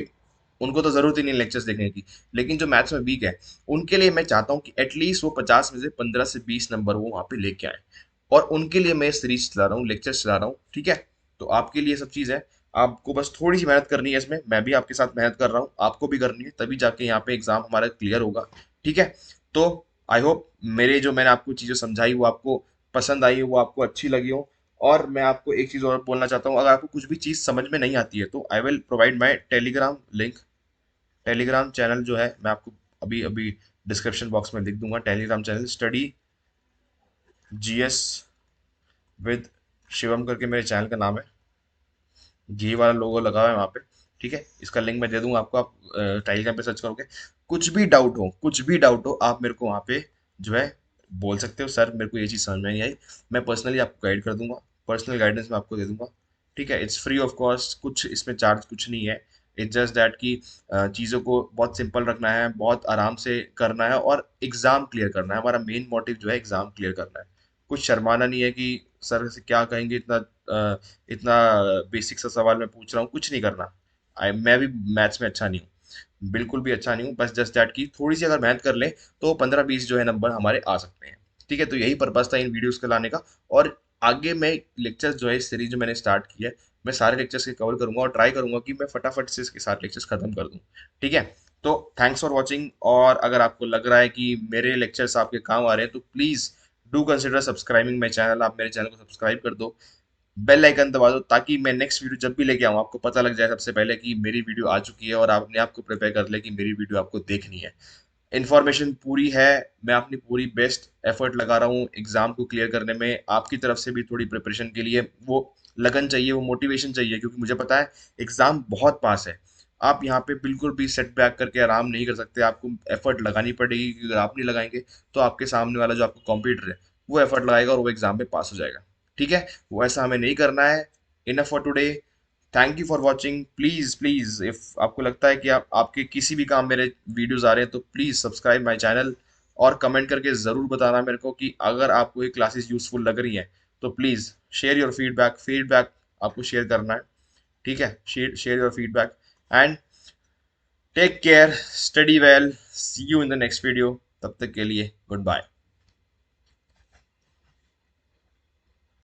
Speaker 1: उनको तो जरूरत ही नहीं लेक्चर्स देखने की। लेकिन जो मैथ्स में वीक है, उनके लिए मैं चाहता हूँ कि एटलीस्ट वो 50 में से 15 से 20 नंबर वो वहाँ पे लेके आए। और उनके लिए मैं सीरीज चला रहा हूँ, लेक्चर्स चला रहा हूँ। ठीक है, तो आपके लिए सब चीज़ है। आपको बस थोड़ी सी मेहनत करनी है इसमें, मैं भी आपके साथ मेहनत कर रहा हूँ, आपको भी करनी है, तभी जाके यहाँ पे एग्जाम हमारा क्लियर होगा। ठीक है, तो आई होप मेरे जो मैंने आपको चीज़ें समझाई वो आपको पसंद आई हो, वो आपको अच्छी लगी हो। और मैं आपको एक चीज़ और बोलना चाहता हूँ, अगर आपको कुछ भी चीज़ समझ में नहीं आती है तो I will provide my Telegram link. Telegram channel जो है मैं आपको अभी अभी डिस्क्रिप्शन बॉक्स में लिख दूंगा। Telegram channel study GS with Shivam करके मेरे चैनल का नाम है, घी वाला लोगो लगा हुआ है वहाँ पे। ठीक है, इसका लिंक मैं दे दूंगा आपको, आप टेलीग्राम पे सर्च करोगे। कुछ भी डाउट हो, कुछ भी डाउट हो, आप मेरे को वहाँ पे जो है बोल सकते हो, सर मेरे को ये चीज़ समझ में नहीं आई, मैं पर्सनली आपको गाइड कर दूंगा, पर्सनल गाइडेंस मैं आपको दे दूंगा। ठीक है, इट्स फ्री ऑफ कॉस्ट, कुछ इसमें चार्ज कुछ नहीं है। इट्स जस्ट दैट कि चीज़ों को बहुत सिंपल रखना है, बहुत आराम से करना है, और एग्ज़ाम क्लियर करना है। हमारा मेन मोटिव जो है एग्ज़ाम क्लियर करना है। कुछ शर्माना नहीं है कि सर से क्या कहेंगे, इतना बेसिक सा सवाल मैं पूछ रहा हूँ, कुछ नहीं करना। मैं भी मैथ्स में अच्छा नहीं हूँ, बिल्कुल भी अच्छा नहीं हूँ, बस जस्ट दैट की थोड़ी सी अगर मेहनत कर लें तो 15 20 जो है नंबर हमारे आ सकते हैं। ठीक है, तो यही पर्पज था इन वीडियोस के लाने का। और आगे मैं लेक्चर्स जो है इस सीरीज जो मैंने स्टार्ट की है, मैं सारे लेक्चर्स के कवर करूंगा, और ट्राई करूंगा कि मैं फटाफट से इसके सारे लेक्चर्स खत्म कर दूं। ठीक है, तो थैंक्स फॉर वॉचिंग। और अगर आपको लग रहा है कि मेरे लेक्चर्स आपके काम आ रहे हैं तो please do consider subscribing my channel. आप मेरे चैनल को सब्सक्राइब कर दो, बेल आइकन दबा दो, ताकि मैं नेक्स्ट वीडियो जब भी लेके आऊँ आपको पता लग जाए सबसे पहले कि मेरी वीडियो आ चुकी है, और आप अपने आप को प्रिपेयर कर ले कि मेरी वीडियो आपको देखनी है। इन्फॉर्मेशन पूरी है, मैं अपनी पूरी बेस्ट एफर्ट लगा रहा हूँ एग्जाम को क्लियर करने में। आपकी तरफ से भी थोड़ी प्रिपरेशन के लिए वो लगन चाहिए, वो मोटिवेशन चाहिए, क्योंकि मुझे पता है एग्जाम बहुत पास है। आप यहाँ पे बिल्कुल भी सेट बैक करके आराम नहीं कर सकते, आपको एफर्ट लगानी पड़ेगी, क्योंकि अगर आप नहीं लगाएंगे तो आपके सामने वाला जो आपका कॉम्पिटिटर है वो एफर्ट लगाएगा और वो एग्जाम में पास हो जाएगा। ठीक है, वो ऐसा हमें नहीं करना है। Enough for today, thank you for watching. Please please, if आपको लगता है कि आपके किसी भी काम मेरे वीडियोस आ रहे हैं तो प्लीज़ सब्सक्राइब माय चैनल, और कमेंट करके ज़रूर बताना मेरे को कि अगर आपको ये क्लासेस यूज़फुल लग रही हैं। तो please share your feedback, feedback आपको शेयर करना है। ठीक है, share share your feedback, and take care, study well, see you in the next video. तब तक के लिए गुड बाय।